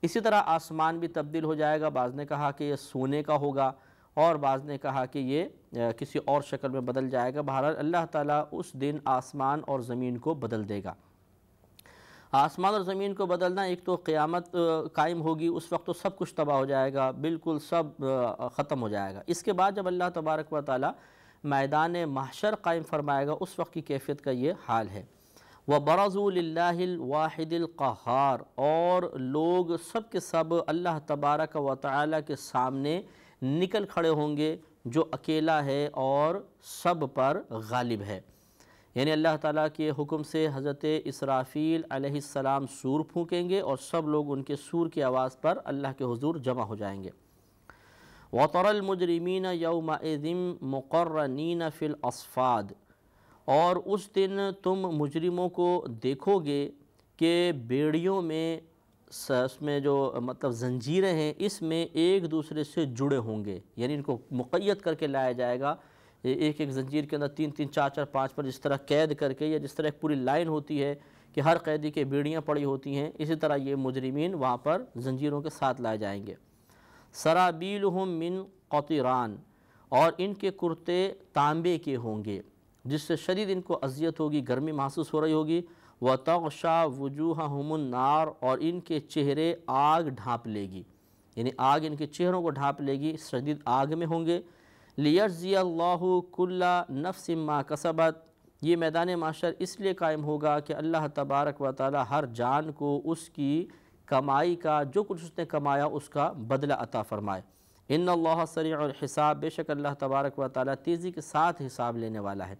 اسی طرح آسمان بھی تبدیل ہو جائے گا، بعض نے کہا کہ یہ سونے کا ہوگا، اور بعض نے کہا کہ یہ کسی اور شکل میں بدل جائے گا۔ بہرحال اللہ تعالیٰ اس دن آسمان اور زمین کو بدل دے گا۔ آسمان اور زمین کو بدلنا، ایک تو قیامت قائم ہوگی، اس وقت تو سب کچھ تباہ ہو جائے گا، بالکل سب ختم ہو جائے گا۔ اس کے بعد جب اللہ تبارک و تعالی میدان محشر قائم فرمائے گا، اس وقت کی کیفیت کا یہ حال ہے۔ وَبَرَزُوا لِلَّهِ الْوَاحِدِ الْقَهَّارِ، اور لوگ سب کے سب اللہ تبارک و تعالی کے سامنے نکل کھڑے ہوں گے، جو اکیلا ہے اور سب پر غالب ہے۔ یعنی اللہ تعالیٰ کے حکم سے حضرت اسرافیل علیہ السلام سور پھونکیں گے اور سب لوگ ان کے سور کی آواز پر اللہ کے حضور جمع ہو جائیں گے۔ وَتَرَى الْمُجْرِمِينَ يَوْمَئِذٍ مُقَرَّنِينَ فِي الْأَصْفَادِ، اور اس دن تم مجرموں کو دیکھو گے کہ بیڑیوں میں، اس میں جو مطلب زنجیریں ہیں، اس میں ایک دوسرے سے جڑے ہوں گے، یعنی ان کو مقید کر کے لایا جائے گا، ایک ایک زنجیر کے اندر 3 4 5 پر جس طرح قید کر کے، یا جس طرح ایک پوری لائن ہوتی ہے کہ ہر قیدی کے بیڑیاں پڑی ہوتی ہیں، اسی طرح یہ مجرمین وہاں پر زنجیروں کے ساتھ لائے جائیں گے۔ سرابیلہم من قطران، اور ان کے کرتے تانبے کے ہوں گے، جس سے شدید ان کو اذیت ہوگی، گرمی محسوس ہو رہی ہوگی۔ وَتَغْشَى وُجُوهَهُمُ النَّارُ، اور ان کے چہرے آگ ڈھانپ لے گی، یعنی آگ ان کے چہروں کو ڈھانپ لے گی، شدید آگ میں ہوں گے۔ لِيَجْزِيَ اللَّهُ كُلَّ نَفْسٍ مَا كَسَبَتْ، یہ میدان محشر اس لیے قائم ہوگا کہ اللہ تبارک و تعالی ہر جان کو اس کی کمائی کا، جو کچھ اس نے کمایا، اس کا بدلہ عطا فرمائے۔ ان اللہ سریع الحساب، بے شک اللہ تبارک و تعالی تیزی کے ساتھ حساب لینے والا ہے۔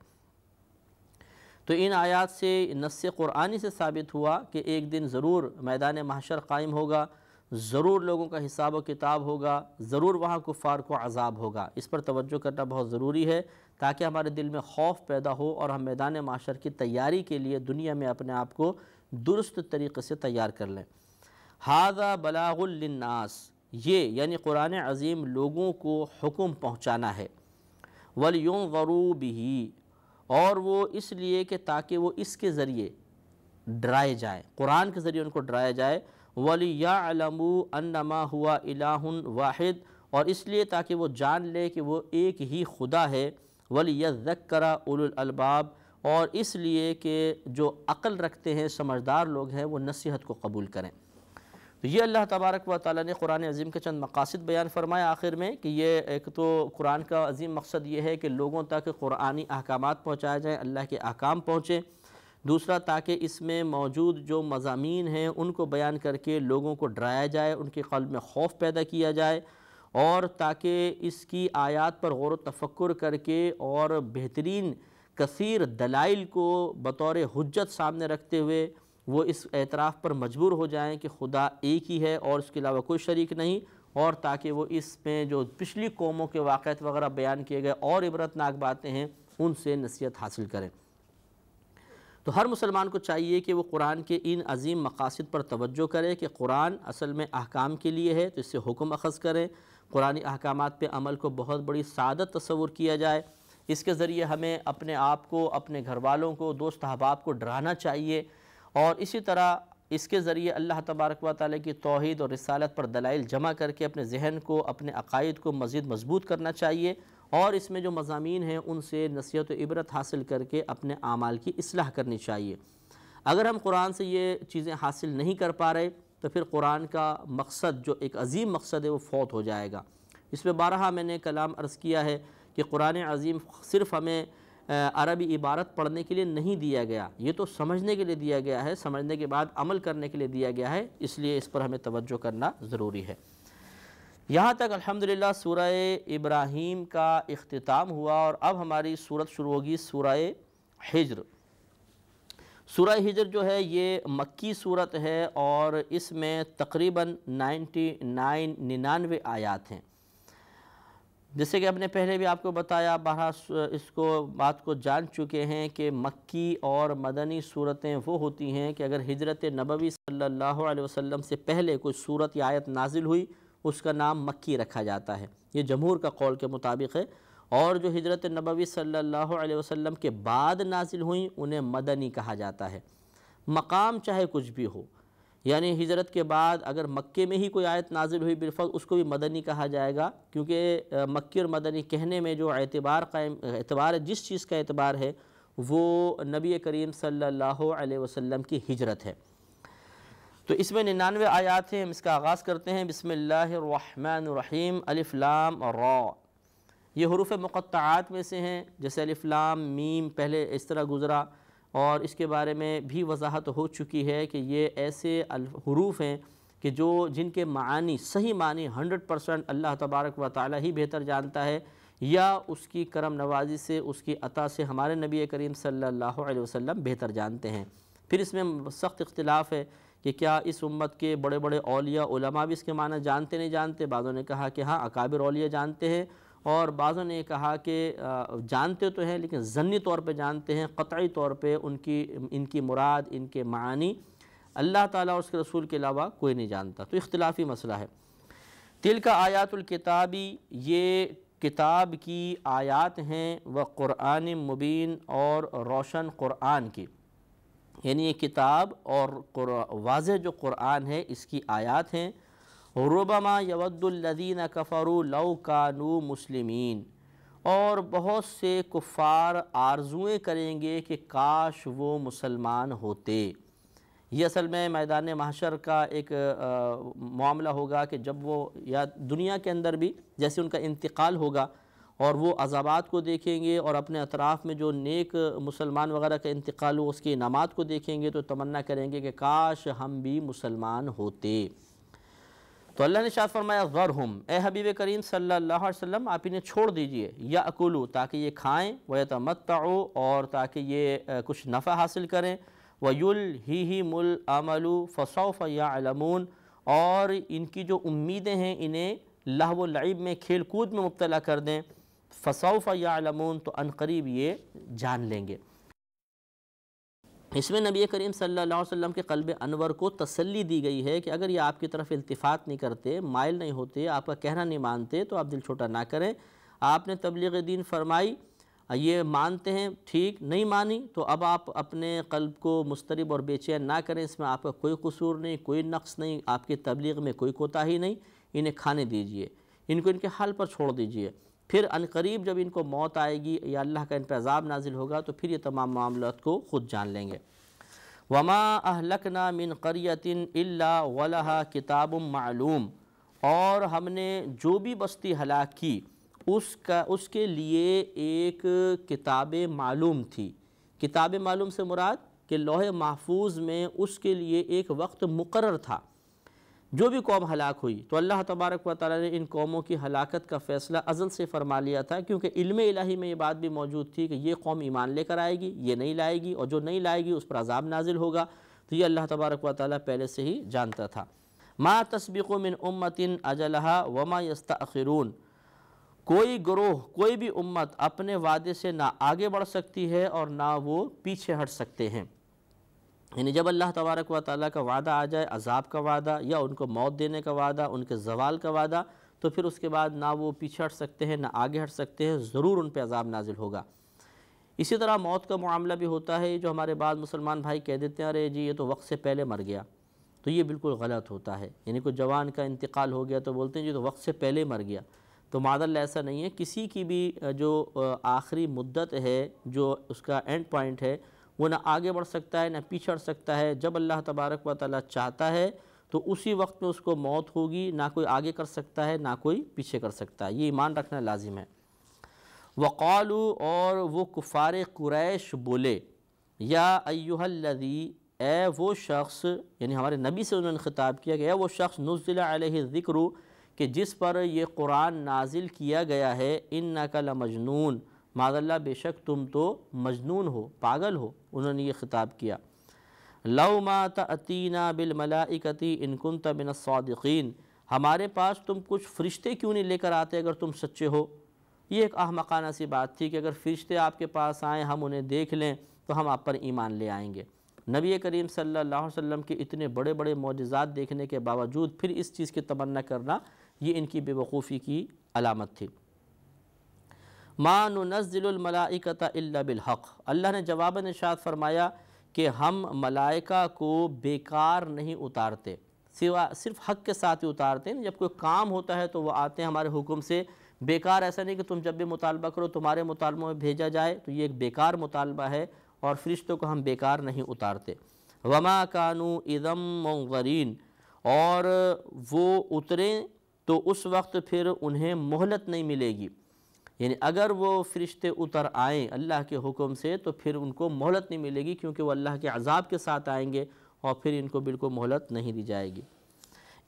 تو ان آیات سے نص قرآنی سے ثابت ہوا کہ ایک دن ضرور میدان محشر قائم ہوگا، ضرور لوگوں کا حساب و کتاب ہوگا، ضرور وہاں کفار کو عذاب ہوگا۔ اس پر توجہ کرنا بہت ضروری ہے تاکہ ہمارے دل میں خوف پیدا ہو اور ہم میدان محشر کی تیاری کے لیے دنیا میں اپنے آپ کو درست طریقے سے تیار کر لیں۔ ھذا بلاغ للناس، یہ یعنی قرآن عظیم لوگوں کو حکم پہنچانا ہے۔ وَلْيُنذَرُوا بِهِ، اور وہ اس لیے کہ تاکہ وہ اس کے ذریعے ڈرائے جائیں، قرآن کے ذریعے ان کو ڈرایا جائے۔ وَلِيَعْلَمُوا أَنَّمَا هُوَ إِلَٰهٌ وَاحِدٌ، اور اس لیے تاکہ وہ جان لے کہ وہ ایک ہی خدا ہے۔ وَلِيَذَّكَّرَ أُولُو الْأَلْبَابِ، اور اس لیے کہ جو عقل رکھتے ہیں، سمجھدار لوگ ہیں، وہ نصیحت کو قبول کریں۔ تو یہ اللہ تبارک و تعالیٰ نے قرآن عظیم کے چند مقاصد بیان فرمایا آخر میں، کہ یہ ایک تو قرآن کا عظیم مقصد یہ ہے کہ لوگوں تک قرآنی احکامات پہنچائے جائیں، اللہ کے احکام پہنچیں۔ دوسرا، تاکہ اس میں موجود جو مضامین ہیں ان کو بیان کر کے لوگوں کو ڈرایا جائے، ان کے قلب میں خوف پیدا کیا جائے، اور تاکہ اس کی آیات پر غور و تفکر کر کے اور بہترین کثیر دلائل کو بطور حجت سامنے رکھتے ہوئے وہ اس اعتراف پر مجبور ہو جائیں کہ خدا ایک ہی ہے اور اس کے علاوہ کوئی شریک نہیں، اور تاکہ وہ اس میں جو پچھلی قوموں کے واقعات وغیرہ بیان کیے گئے اور عبرتناک باتیں ہیں ان سے نصیحت حاصل کریں۔ تو ہر مسلمان کو چاہیے کہ وہ قرآن کے ان عظیم مقاصد پر توجہ کرے کہ قرآن اصل میں احکام کے لیے ہے، تو اس سے حکم اخذ کریں، قرآنی احکامات پہ عمل کو بہت بڑی سعادت تصور کیا جائے۔ اس کے ذریعے ہمیں اپنے آپ کو، اپنے گھر والوں کو، دوست احباب کو ڈرانا چاہیے، اور اسی طرح اس کے ذریعے اللہ تبارک و تعالیٰ کی توحید اور رسالت پر دلائل جمع کر کے اپنے ذہن کو، اپنے عقائد کو مزید مضبوط کرنا چاہیے، اور اس میں جو مضامین ہیں ان سے نصیحت و عبرت حاصل کر کے اپنے اعمال کی اصلاح کرنی چاہیے۔ اگر ہم قرآن سے یہ چیزیں حاصل نہیں کر پا رہے تو پھر قرآن کا مقصد، جو ایک عظیم مقصد ہے، وہ فوت ہو جائے گا۔ اس میں بارہا میں نے کلام عرض کیا ہے کہ قرآن عظیم صرف ہمیں عربی عبارت پڑھنے کے لیے نہیں دیا گیا، یہ تو سمجھنے کے لیے دیا گیا ہے، سمجھنے کے بعد عمل کرنے کے لیے دیا گیا ہے، اس لیے اس پر ہمیں توجہ کرنا ضروری ہے۔ یہاں تک الحمدللہ سورہ ابراہیم کا اختتام ہوا، اور اب ہماری سورت شروع ہوگی سورہ ہجر۔ سورہ ہجر جو ہے یہ مکی سورت ہے، اور اس میں تقریباً 99 آیات ہیں۔ جیسے کہ ہم نے پہلے بھی آپ کو بتایا، اس بات کو جان چکے ہیں کہ مکی اور مدنی صورتیں وہ ہوتی ہیں کہ اگر ہجرت نبوی صلی اللہ علیہ وسلم سے پہلے کوئی صورت یا آیت نازل ہوئی، اس کا نام مکی رکھا جاتا ہے، یہ جمہور کا قول کے مطابق ہے، اور جو ہجرت نبوی صلی اللہ علیہ وسلم کے بعد نازل ہوئیں انہیں مدنی کہا جاتا ہے، مقام چاہے کچھ بھی ہو۔ یعنی ہجرت کے بعد اگر مکے میں ہی کوئی آیت نازل ہوئی بالفعل اس کو بھی مدنی کہا جائے گا، کیونکہ مکی اور مدنی کہنے میں جو اعتبار ہے، جس چیز کا اعتبار ہے وہ نبی کریم صلی اللہ علیہ وسلم کی ہجرت ہے۔ تو اس میں 99 آیات ہیں. ہم اس کا آغاز کرتے ہیں. بسم اللہ الرحمن الرحیم. الف لام را. یہ حروف مقطعات میں سے ہیں. جیسے الف لام میم پہلے اس طرح گزرا، اور اس کے بارے میں بھی وضاحت ہو چکی ہے کہ یہ ایسے حروف ہیں کہ جن کے معانی، صحیح معنی 100% اللہ تبارک و تعالی ہی بہتر جانتا ہے، یا اس کی کرم نوازی سے، اس کی عطا سے ہمارے نبی کریم صلی اللہ علیہ وسلم بہتر جانتے ہیں. پھر اس میں سخت اختلاف ہے کہ کیا اس امت کے بڑے بڑے اولیاء علماء بھی اس کے معنی جانتے نہیں جانتے. بعضوں نے کہا کہ ہاں اکابر اولیاء جانتے ہیں، اور بعضوں نے کہا کہ جانتے تو ہیں لیکن ظنی طور پہ جانتے ہیں، قطعی طور پہ ان کی مراد، ان کے معانی اللہ تعالیٰ اور اس کے رسول کے علاوہ کوئی نہیں جانتا. تو اختلافی مسئلہ ہے. تلک آیات الکتابی، یہ کتاب کی آیات ہیں، و قرآن مبین، اور روشن قرآن کی. یعنی یہ کتاب اور واضح جو قرآن ہے اس کی آیات ہیں. ربما یود الذین کفروا لو کانوا مسلمین، اور بہت سے کفار آرزویں کریں گے کہ کاش وہ مسلمان ہوتے. یہ اصل میں میدان محشر کا ایک معاملہ ہوگا کہ جب وہ، یا دنیا کے اندر بھی جیسے ان کا انتقال ہوگا اور وہ عذابات کو دیکھیں گے، اور اپنے اطراف میں جو نیک مسلمان وغیرہ کا انتقال ہو اس کی انعامات کو دیکھیں گے، تو تمنا کریں گے کہ کاش ہم بھی مسلمان ہوتے. تو اللہ نے ارشاد فرمایا ذرہم، اے حبیب کریم صلی اللہ علیہ وسلم آپ انہیں چھوڑ دیجئے، یاکلوا تاکہ یہ کھائیں، ویتمتعوا اور تاکہ یہ کچھ نفع حاصل کریں، ویلہہم الامل فسوف یعلمون اور ان کی جو امیدیں ہیں انہیں لہو و لعب میں، کھیل کود میں مبتلا کر دیں. فسوف یعلمون تو ان قریب یہ جان لیں گے. اس میں نبی کریم صلی اللہ علیہ وسلم کے قلب انور کو تسلی دی گئی ہے کہ اگر یہ آپ کی طرف التفات نہیں کرتے، مائل نہیں ہوتے، آپ کا کہنا نہیں مانتے تو آپ دل چھوٹا نہ کریں. آپ نے تبلیغ دین فرمائی، یہ مانتے ہیں ٹھیک، نہیں مانی تو اب آپ اپنے قلب کو مضطرب اور بے چین نہ کریں. اس میں آپ کا کوئی قصور نہیں، کوئی نقص نہیں، آپ کی تبلیغ میں کوئی کوتاہی نہیں. انہیں کھانے دیجئے، ان کو ان کے حال پر چھوڑ دیجئے. پھر عنقریب جب ان کو موت آئے گی یا اللہ کا ان پہ عذاب نازل ہوگا تو پھر یہ تمام معاملات کو خود جان لیں گے. وَمَا أَهْلَكْنَا مِنْ قَرْيَةٍ إِلَّا وَلَهَا كِتَابٌ مَعْلُوم، اور ہم نے جو بھی بستی ہلاک کی اس کے لیے ایک کتاب معلوم تھی. کتاب معلوم سے مراد کہ لوح محفوظ میں اس کے لیے ایک وقت مقرر تھا. جو بھی قوم ہلاک ہوئی تو اللہ تبارک و تعالیٰ نے ان قوموں کی ہلاکت کا فیصلہ ازل سے فرما لیا تھا، کیونکہ علم الہی میں یہ بات بھی موجود تھی کہ یہ قوم ایمان لے کر آئے گی، یہ نہیں لائے گی، اور جو نہیں لائے گی اس پر عذاب نازل ہوگا. تو یہ اللہ تبارک و تعالیٰ پہلے سے ہی جانتا تھا. ما تسبق من امت اجلها وما یستأخرون، کوئی گروہ، کوئی بھی امت اپنے وعدے سے نہ آگے بڑھ سکتی ہے اور نہ وہ پیچھے ہٹ سکتے ہیں. یعنی جب اللہ تبارک و تعالیٰ کا وعدہ آ جائے، عذاب کا وعدہ یا ان کو موت دینے کا وعدہ، ان کے زوال کا وعدہ، تو پھر اس کے بعد نہ وہ پیچھے ہٹ سکتے ہیں نہ آگے ہٹ سکتے ہیں، ضرور ان پہ عذاب نازل ہوگا. اسی طرح موت کا معاملہ بھی ہوتا ہے. جو ہمارے بعض مسلمان بھائی کہہ دیتے ہیں ارے جی یہ تو وقت سے پہلے مر گیا، تو یہ بالکل غلط ہوتا ہے. یعنی کوئی جوان کا انتقال ہو گیا تو بولتے ہیں جی تو وقت سے پہلے مر گیا. تو معاذاللہ ایسا نہیں ہے. کسی کی بھی جو آخری مدت ہے، جو اس کا اینڈ پوائنٹ ہے، وہ نہ آگے بڑھ سکتا ہے نہ پیچھے ہٹ سکتا ہے. جب اللہ تبارک و تعالیٰ چاہتا ہے تو اسی وقت میں اس کو موت ہوگی. نہ کوئی آگے کر سکتا ہے نہ کوئی پیچھے کر سکتا ہے. یہ ایمان رکھنا لازم ہے. وقالو، اور وہ کفار قریش بولے، یا ایہا الذی، اے وہ شخص، یعنی ہمارے نبی سے انہوں نے خطاب کیا کہ اے وہ شخص نزل علیہ الذکر، کہ جس پر یہ قرآن نازل کیا گیا ہے، انک لمجنون، معاذاللہ بے شک تم تو مجنون ہو، پاگل ہو. انہوں نے یہ خطاب کیا. لو ما تأتینا بالملائکۃ ان کنت من الصادقین، ہمارے پاس تم کچھ فرشتے کیوں نہیں لے کر آتے اگر تم سچے ہو. یہ ایک احمقانہ سی بات تھی کہ اگر فرشتے آپ کے پاس آئیں، ہم انہیں دیکھ لیں تو ہم آپ پر ایمان لے آئیں گے. نبی کریم صلی اللہ علیہ وسلم کے اتنے بڑے بڑے معجزات دیکھنے کے باوجود پھر اس چیز کی تمنا کرنا، یہ ان کی بے وقوفی کی علامت تھی. ما ننزل الملائکۃ الا بالحق، اللہ نے جواباً ارشاد فرمایا کہ ہم ملائکہ کو بیکار نہیں اتارتے، صرف حق کے ساتھ ہی اتارتے ہیں. جب کوئی کام ہوتا ہے تو وہ آتے ہیں ہمارے حکم سے. بیکار ایسا نہیں کہ تم جب بھی مطالبہ کرو تمہارے مطالبوں میں بھیجا جائے، تو یہ ایک بیکار مطالبہ ہے، اور فرشتوں کو ہم بیکار نہیں اتارتے. وما کانوا اذا منظرین، اور وہ اتریں تو اس وقت پھر انہیں مہلت نہیں ملے گی، یعنی اگر وہ فرشتے اتر آئیں اللہ کے حکم سے تو پھر ان کو مہلت نہیں ملے گی، کیونکہ وہ اللہ کے عذاب کے ساتھ آئیں گے اور پھر ان کو بالکل مہلت نہیں دی جائے گی۔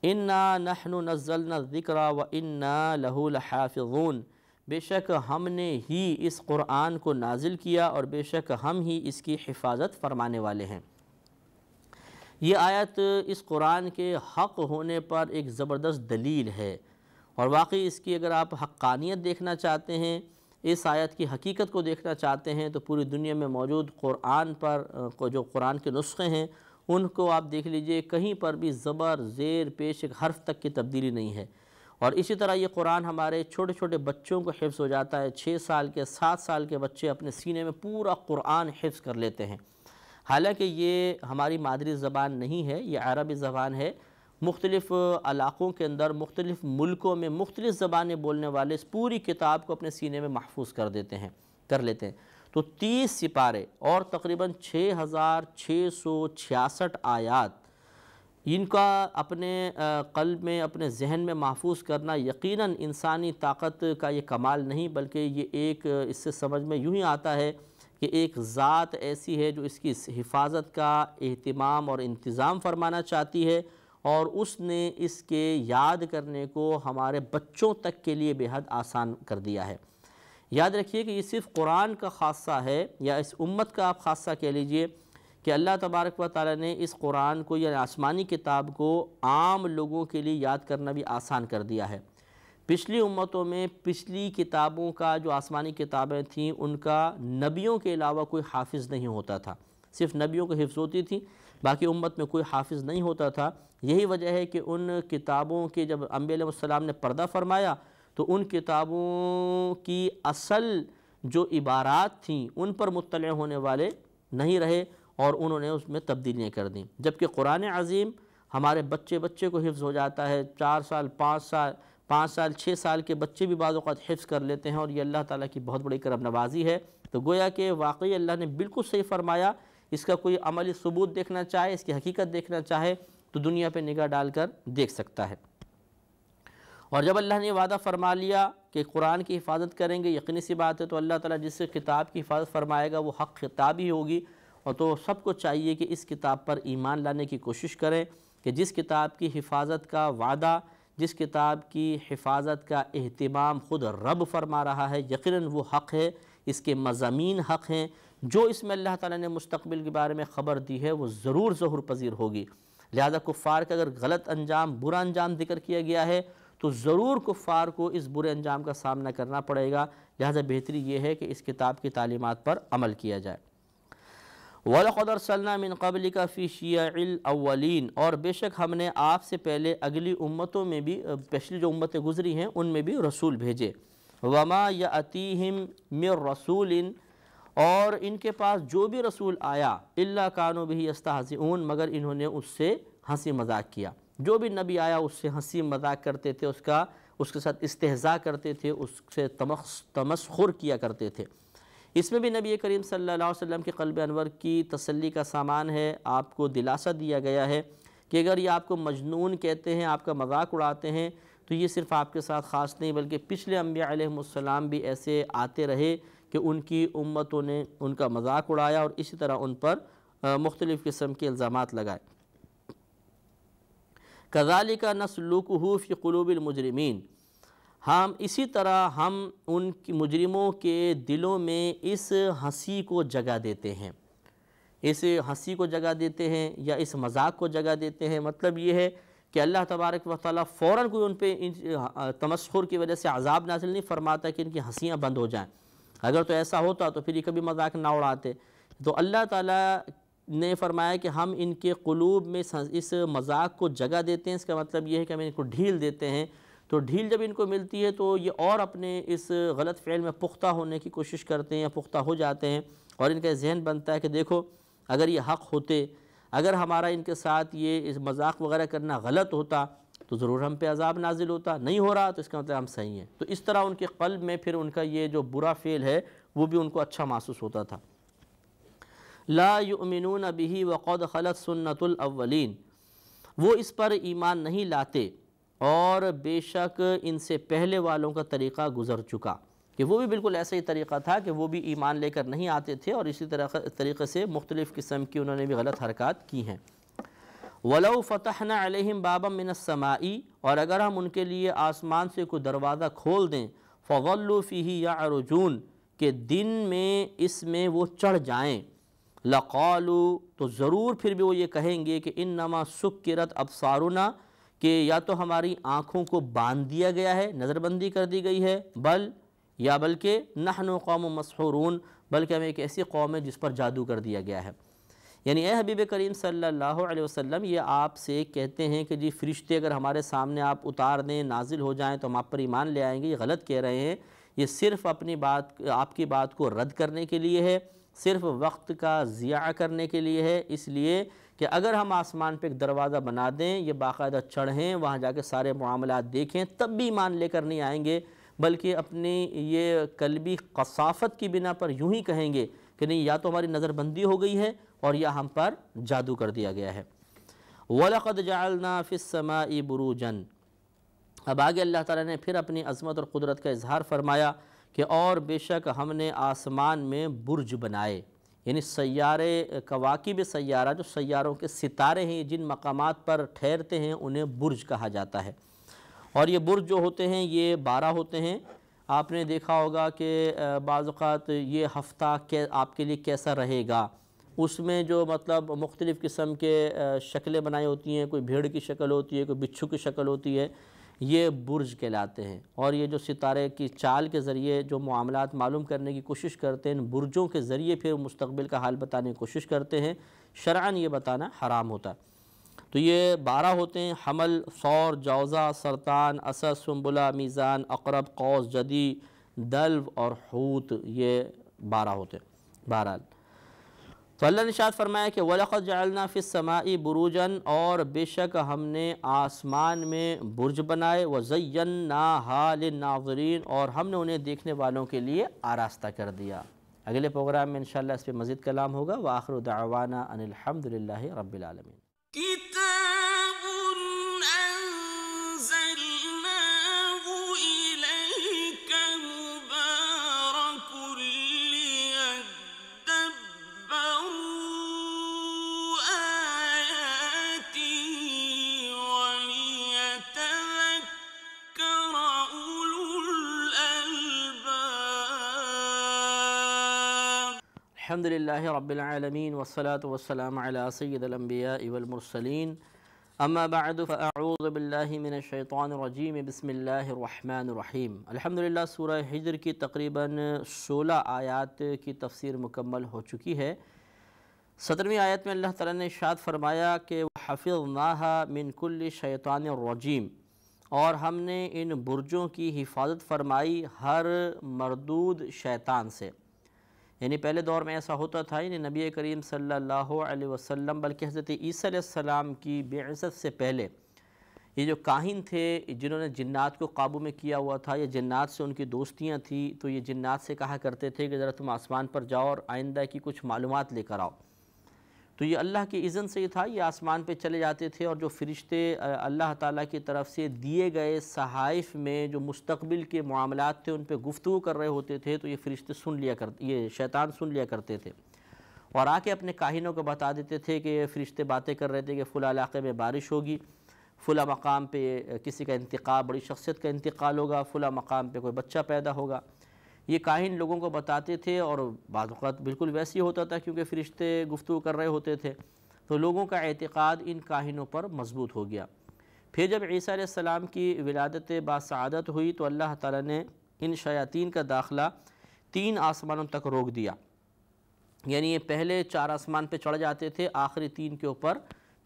اِنَّا نَحْنُ نَزَّلْنَا الذِّكْرَ وَإِنَّا لَهُ لَحَافِظُونَ، بے شک ہم نے ہی اس قرآن کو نازل کیا اور بے شک ہم ہی اس کی حفاظت فرمانے والے ہیں۔ یہ آیت اس قرآن کے حق ہونے پر ایک زبردست دلیل ہے، اور واقعی اس کی اگر آپ حقانیت دیکھنا چاہتے ہیں، اس آیت کی حقیقت کو دیکھنا چاہتے ہیں، تو پوری دنیا میں موجود قرآن پر جو قرآن کے نسخے ہیں ان کو آپ دیکھ لیجئے، کہیں پر بھی زبر زیر پیش ایک حرف تک کی تبدیلی نہیں ہے۔ اور اسی طرح یہ قرآن ہمارے چھوٹے چھوٹے بچوں کو حفظ ہو جاتا ہے، 6 سال کے 7 سال کے بچے اپنے سینے میں پورا قرآن حفظ کر لیتے ہیں، حالانکہ یہ ہماری مادری زبان نہیں ہے، یہ عربی زبان ہے۔ مختلف علاقوں کے اندر مختلف ملکوں میں مختلف زبانیں بولنے والے اس پوری کتاب کو اپنے سینے میں محفوظ کر لیتے ہیں۔ تو 30 سپارے اور تقریباً 6666 آیات، ان کا اپنے قلب میں اپنے ذہن میں محفوظ کرنا یقیناً انسانی طاقت کا یہ کمال نہیں، بلکہ یہ ایک اس سے سمجھ میں یوں ہی آتا ہے کہ ایک ذات ایسی ہے جو اس کی حفاظت کا اہتمام اور انتظام فرمانا چاہتی ہے، اور اس نے اس کے یاد کرنے کو ہمارے بچوں تک کے لیے بے حد آسان کر دیا ہے۔ یاد رکھیے کہ یہ صرف قرآن کا خاصہ ہے، یا اس امت کا آپ خاصہ کہہ لیجئے، کہ اللہ تبارک و تعالی نے اس قرآن کو یا آسمانی کتاب کو عام لوگوں کے لیے یاد کرنا بھی آسان کر دیا ہے۔ پچھلی امتوں میں پچھلی کتابوں کا جو آسمانی کتابیں تھیں ان کا نبیوں کے علاوہ کوئی حافظ نہیں ہوتا تھا، صرف نبیوں کو حفظ ہوتی تھی، باقی امت میں کوئی حافظ نہیں ہوتا تھا۔ یہی وجہ ہے کہ ان کتابوں کے جب انبیاء علیہ السلام نے پردہ فرمایا تو ان کتابوں کی اصل جو عبارات تھیں ان پر مطلع ہونے والے نہیں رہے، اور انہوں نے اس میں تبدیلیاں کر دیں، جبکہ قرآن عظیم ہمارے بچے کو حفظ ہو جاتا ہے، 4 سال 5 سال 6 سال کے بچے بھی بعض اوقات حفظ کر لیتے ہیں، اور یہ اللہ تعالیٰ کی بہت بڑی کرم نوازی ہے۔ تو گویا کہ واقعی اللہ نے بالکل صحیح فرمایا، اس کا کوئی عملی ثبوت دیکھنا چاہے، اس کی حقیقت دیکھنا چاہے تو دنیا پہ نگاہ ڈال کر دیکھ سکتا ہے۔ اور جب اللہ نے وعدہ فرما لیا کہ قرآن کی حفاظت کریں گے، یقینی سی بات ہے تو اللہ تعالیٰ جس کتاب کی حفاظت فرمائے گا وہ حق خطاب ہی ہوگی، اور تو سب کو چاہیے کہ اس کتاب پر ایمان لانے کی کوشش کریں، کہ جس کتاب کی حفاظت کا وعدہ، جس کتاب کی حفاظت کا اہتمام خود رب فرما رہا ہے، یقیناً وہ حق ہے، اس کے مضامین حق ہیں، جو اس میں اللہ تعالیٰ نے مستقبل کے بارے میں خبر دی ہے وہ ضرور ظہور پذیر ہوگی۔ لہذا کفار کا اگر غلط انجام، برا انجام ذکر کیا گیا ہے تو ضرور کفار کو اس برے انجام کا سامنا کرنا پڑے گا، لہذا بہتری یہ ہے کہ اس کتاب کی تعلیمات پر عمل کیا جائے۔ وَلَقَدْ أَرْسَلْنَا مِن قَبْلِكَ فِي شِيَعِ الْأَوَّلِينَ، اور بے شک ہم نے آپ سے پہلے اگلی امتوں میں بھی، پچھلی جو امتیں گزری ہیں ان میں بھی رسول بھیجے۔ وَمَا يَأْتِيهِم مِّن رَّسُولٍ، اور ان کے پاس جو بھی رسول آیا، إِلَّا كَانُوا بِهِ يَسْتَهْزِئُونَ، مگر انہوں نے اس سے ہنسی مذاق کیا۔ جو بھی نبی آیا اس سے ہنسی مذاق کرتے تھے، اس کے ساتھ استہزاء کرتے تھے، اس سے تمسخر کیا کرتے تھے۔ اس میں بھی نبی کریم صلی اللہ علیہ وسلم کے قلب انور کی تسلی کا سامان ہے، آپ کو دلاسا دیا گیا ہے کہ اگر یہ آپ کو مجنون کہتے ہیں، آپ کا مذاق اڑاتے ہیں، تو یہ صرف آپ کے ساتھ خاص نہیں بلکہ پچھلے انبیاء علیہ السلام بھی ایسے آتے رہے کہ ان کی امتوں نے ان کا مذاق اڑایا اور اسی طرح ان پر مختلف قسم کے الزامات لگائے۔ كَذَلِكَ نَسْلُكُهُ فِي قُلُوبِ الْمُجْرِمِينَ، ہم اسی طرح ہم ان مجرموں کے دلوں میں اس ہنسی کو جگہ دیتے ہیں، اس ہنسی کو جگہ دیتے ہیں یا اس مذاق کو جگہ دیتے ہیں۔ مطلب یہ ہے کہ اللہ تبارک و تعالیٰ فوراً کوئی ان پہ تمسخر کی وجہ سے عذاب نازل نہیں فرماتا کہ ان کی ہنسیاں بند ہو جائیں، اگر تو ایسا ہوتا تو پھر یہ کبھی مذاق نہ اڑاتے۔ تو اللہ تعالیٰ نے فرمایا کہ ہم ان کے قلوب میں اس مذاق کو جگہ دیتے ہیں، اس کا مطلب یہ ہے کہ ہم ان کو ڈھیل دیتے ہیں۔ تو ڈھیل جب ان کو ملتی ہے تو یہ اور اپنے اس غلط فعل میں پختہ ہونے کی کوشش کرتے ہیں یا پختہ ہو جاتے ہیں، اور ان کا ذہن بنتا ہے کہ دیکھو اگر یہ حق ہوتے، اگر ہمارا ان کے ساتھ یہ اس مذاق وغیرہ کرنا غلط ہوتا تو ضرور ہم پہ عذاب نازل ہوتا، نہیں ہو رہا تو اس کا مطلب ہم صحیح ہیں۔ تو اس طرح ان کے قلب میں پھر ان کا یہ جو برا فعل ہے وہ بھی ان کو اچھا محسوس ہوتا تھا۔ لا یؤمنون بہ وقد خلت سنت الاولین، وہ اس پر ایمان نہیں لاتے اور بے شک ان سے پہلے والوں کا طریقہ گزر چکا، کہ وہ بھی بالکل ایسا ہی طریقہ تھا کہ وہ بھی ایمان لے کر نہیں آتے تھے اور اسی طریقے سے مختلف قسم کی انہوں نے بھی غلط حرکات کی ہیں۔ وَلَوْ فَتَحْنَا عَلَيْهِمْ بَابًا مِّنَ السَّمَاءِ، اور اگر ہم ان کے لیے آسمان سے کوئی دروازہ کھول دیں، فَظَلُّوا فِيهِ يَعْرُجُونَ، کہ دن میں اس میں وہ چڑھ جائیں، لَقَالُوا، تو ضرور پھر بھی وہ یہ کہیں گے کہ إِنَّمَا سُكِّرَتْ أَبْصَارُنَا، کہ یا تو ہماری آنکھوں کو باندھ دیا گیا ہے، نظر بندی کر دی گئی ہے، بلکہ نحن قوم مسحورون، بلکہ ہم ایک ایسی قوم ہے جس پر جادو کر دیا گیا ہے۔ یعنی اے حبیب کریم صلی اللہ علیہ وسلم، یہ آپ سے کہتے ہیں کہ جی فرشتے اگر ہمارے سامنے آپ اتار دیں، نازل ہو جائیں تو ہم آپ پر ایمان لے آئیں گے، یہ غلط کہہ رہے ہیں۔ یہ صرف آپ کی بات کو رد کرنے کے لیے ہے، صرف وقت کا ضیاع کرنے کے لیے ہے، اس لیے کہ اگر ہم آسمان پہ ایک دروازہ بنا دیں، یہ باقاعدہ چڑھیں، وہاں جا کے سارے معاملات دیکھیں، تب بھی ایمان لے کر نہیں آئیں گے، بلکہ اپنی یہ قلبی قصافت کی بنا پر یوں ہی کہیں گے کہ نہیں، یا تو ہماری نظر بندی ہو گئی ہے اور یا ہم پر جادو کر دیا گیا ہے۔ وَلَقَدْ جَعَلْنَا فِي السَّمَاءِ بُرُوجًا، اب آگے اللہ تعالیٰ نے پھر اپنی عظمت اور قدرت کا اظہار فرمایا کہ اور بے شک ہم نے آسمان میں برج بنائے، یعنی سیارے، کواکب سیارہ، جو سیاروں کے ستارے ہیں، جن مقامات پر ٹھہرتے ہیں انہیں برج کہا جاتا ہے۔ اور یہ برج جو ہوتے ہیں یہ 12 ہوتے ہیں۔ آپ نے دیکھا ہوگا کہ بعض اوقات یہ ہفتہ آپ کے لیے کیسا رہے گا، اس میں جو مطلب مختلف قسم کے شکلیں بنائی ہوتی ہیں، کوئی بھیڑ کی شکل ہوتی ہے، کوئی بچھو کی شکل ہوتی ہے، یہ برج کہلاتے ہیں۔ اور یہ جو ستارے کی چال کے ذریعے جو معاملات معلوم کرنے کی کوشش کرتے ہیں، ان برجوں کے ذریعے پھر مستقبل کا حال بتانے کی کوشش کرتے ہیں، شرعاً یہ بتانا حرام ہوتا ہے۔ تو یہ 12 ہوتے ہیں، حمل، ثور، جوزہ، سرطان، اسد، سنبلہ، میزان، عقرب، قوس، جدی، دلو اور حوت، یہ 12 ہوتے ہیں۔ بہرحال تو اللہ نے ارشاد فرمایا کہ وَلَقَدْ جَعَلْنَا فِي السَّمَاءِ بُرُوجًا، اور بے شک ہم نے آسمان میں برج بنائے، وَزَيَّنَّاهَا لِلنَّاظِرِينَ، اور ہم نے انہیں دیکھنے والوں کے لیے آراستہ کر دیا۔ اگلے پروگرام میں انشاءاللہ اس پہ مزید کلام ہوگا۔ وآخر دعوانا ان الحمد للہ رب العالمین۔ كتاب أنزلناه إليك مبارك ليدبروا آياته وليتذكر أولو الألباب۔ الحمد للہ رب العالمین، والصلاة والسلام علی سید الانبیاء والمرسلین، اما بعد فاعوذ باللہ من الشیطان الرجیم، بسم اللہ الرحمن الرحیم۔ الحمدللہ سورہ حجر کی تقریباً 16 آیات کی تفسیر مکمل ہو چکی ہے۔ 17ویں آیت میں اللہ تعالیٰ نے ارشاد فرمایا کہ وَحَفِظْنَاهَا مِن كُلِّ شَيْطَانٍ رَجِيمٍ، اور ہم نے ان برجوں کی حفاظت فرمائی ہر مردود شیطان سے۔ یعنی پہلے دور میں ایسا ہوتا تھا، یعنی نبی کریم صلی اللہ علیہ وسلم بلکہ حضرت عیسیٰ علیہ السلام کی بعثت سے پہلے یہ جو کاہن تھے جنہوں نے جنات کو قابو میں کیا ہوا تھا، یا جنات سے ان کی دوستیاں تھیں، تو یہ جنات سے کہا کرتے تھے کہ ذرا تم آسمان پر جاؤ اور آئندہ کی کچھ معلومات لے کر آؤ۔ تو یہ اللہ کی اذن سے ہی تھا، یہ آسمان پہ چلے جاتے تھے اور جو فرشتے اللہ تعالیٰ کی طرف سے دیے گئے صحائف میں جو مستقبل کے معاملات تھے ان پہ گفتگو کر رہے ہوتے تھے، تو یہ فرشتے یہ شیطان سن لیا کرتے تھے اور آ کے اپنے کاہنوں کو بتا دیتے تھے کہ یہ فرشتے باتیں کر رہے تھے کہ فلاں علاقے میں بارش ہوگی، فلاں مقام پہ کسی کا انتقال، بڑی شخصیت کا انتقال ہوگا، فلاں مقام پہ کوئی بچہ پیدا ہوگا۔ یہ کاہن لوگوں کو بتاتے تھے اور بعض اوقات بالکل ویسے ہی ہوتا تھا کیونکہ فرشتے گفتگو کر رہے ہوتے تھے، تو لوگوں کا اعتقاد ان کاہنوں پر مضبوط ہو گیا۔ پھر جب عیسیٰ علیہ السلام کی ولادت باسعادت ہوئی تو اللہ تعالیٰ نے ان شیاطین کا داخلہ 3 آسمانوں تک روک دیا، یعنی یہ پہلے 4 آسمان پہ چڑھ جاتے تھے، آخری 3 کے اوپر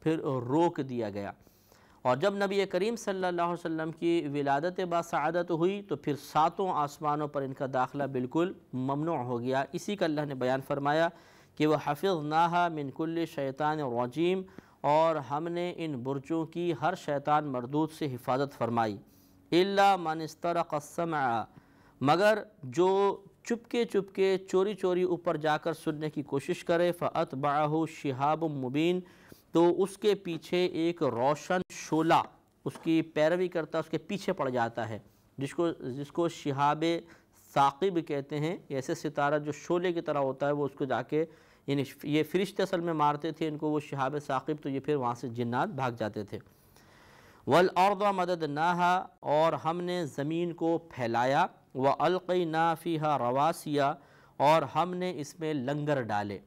پھر روک دیا گیا۔ اور جب نبی کریم صلی اللہ علیہ وسلم کی ولادت باسعادت ہوئی تو پھر 7 آسمانوں پر ان کا داخلہ بالکل ممنوع ہو گیا۔ اسی کا اللہ نے بیان فرمایا کہ وَحَفِظْنَاهَا مِن كُلِّ شَيْطَانٍ رَجِيمٍ، اور ہم نے ان برجوں کی ہر شیطان مردود سے حفاظت فرمائی، إِلَّا مَنِ اسْتَرَقَ السَّمْعَ، مگر جو چپکے چپکے چوری چوری اوپر جا کر سننے کی کوشش کرے فَأَتْبَعَهُ شِهَابٌ مُبِينٌ، تو اس کے پیچھے ایک روشن شعلہ اس کی پیروی کرتا ہے، اس کے پیچھے پڑ جاتا ہے، جس کو شہاب ثاقب کہتے ہیں۔ ایسے ستارہ جو شعلے کی طرح ہوتا ہے، وہ اس کو جا کے، یعنی یہ فرشتے اصل میں مارتے تھے ان کو، وہ شہاب ثاقب، تو یہ پھر وہاں سے جنات بھاگ جاتے تھے۔ وَالْأَرْضَ مَدَدْنَاهَا، اور ہم نے زمین کو پھیلایا، وَأَلْقَيْنَا فِيهَا رَوَاسِيَ، اور ہم نے اس میں لنگر ڈالے۔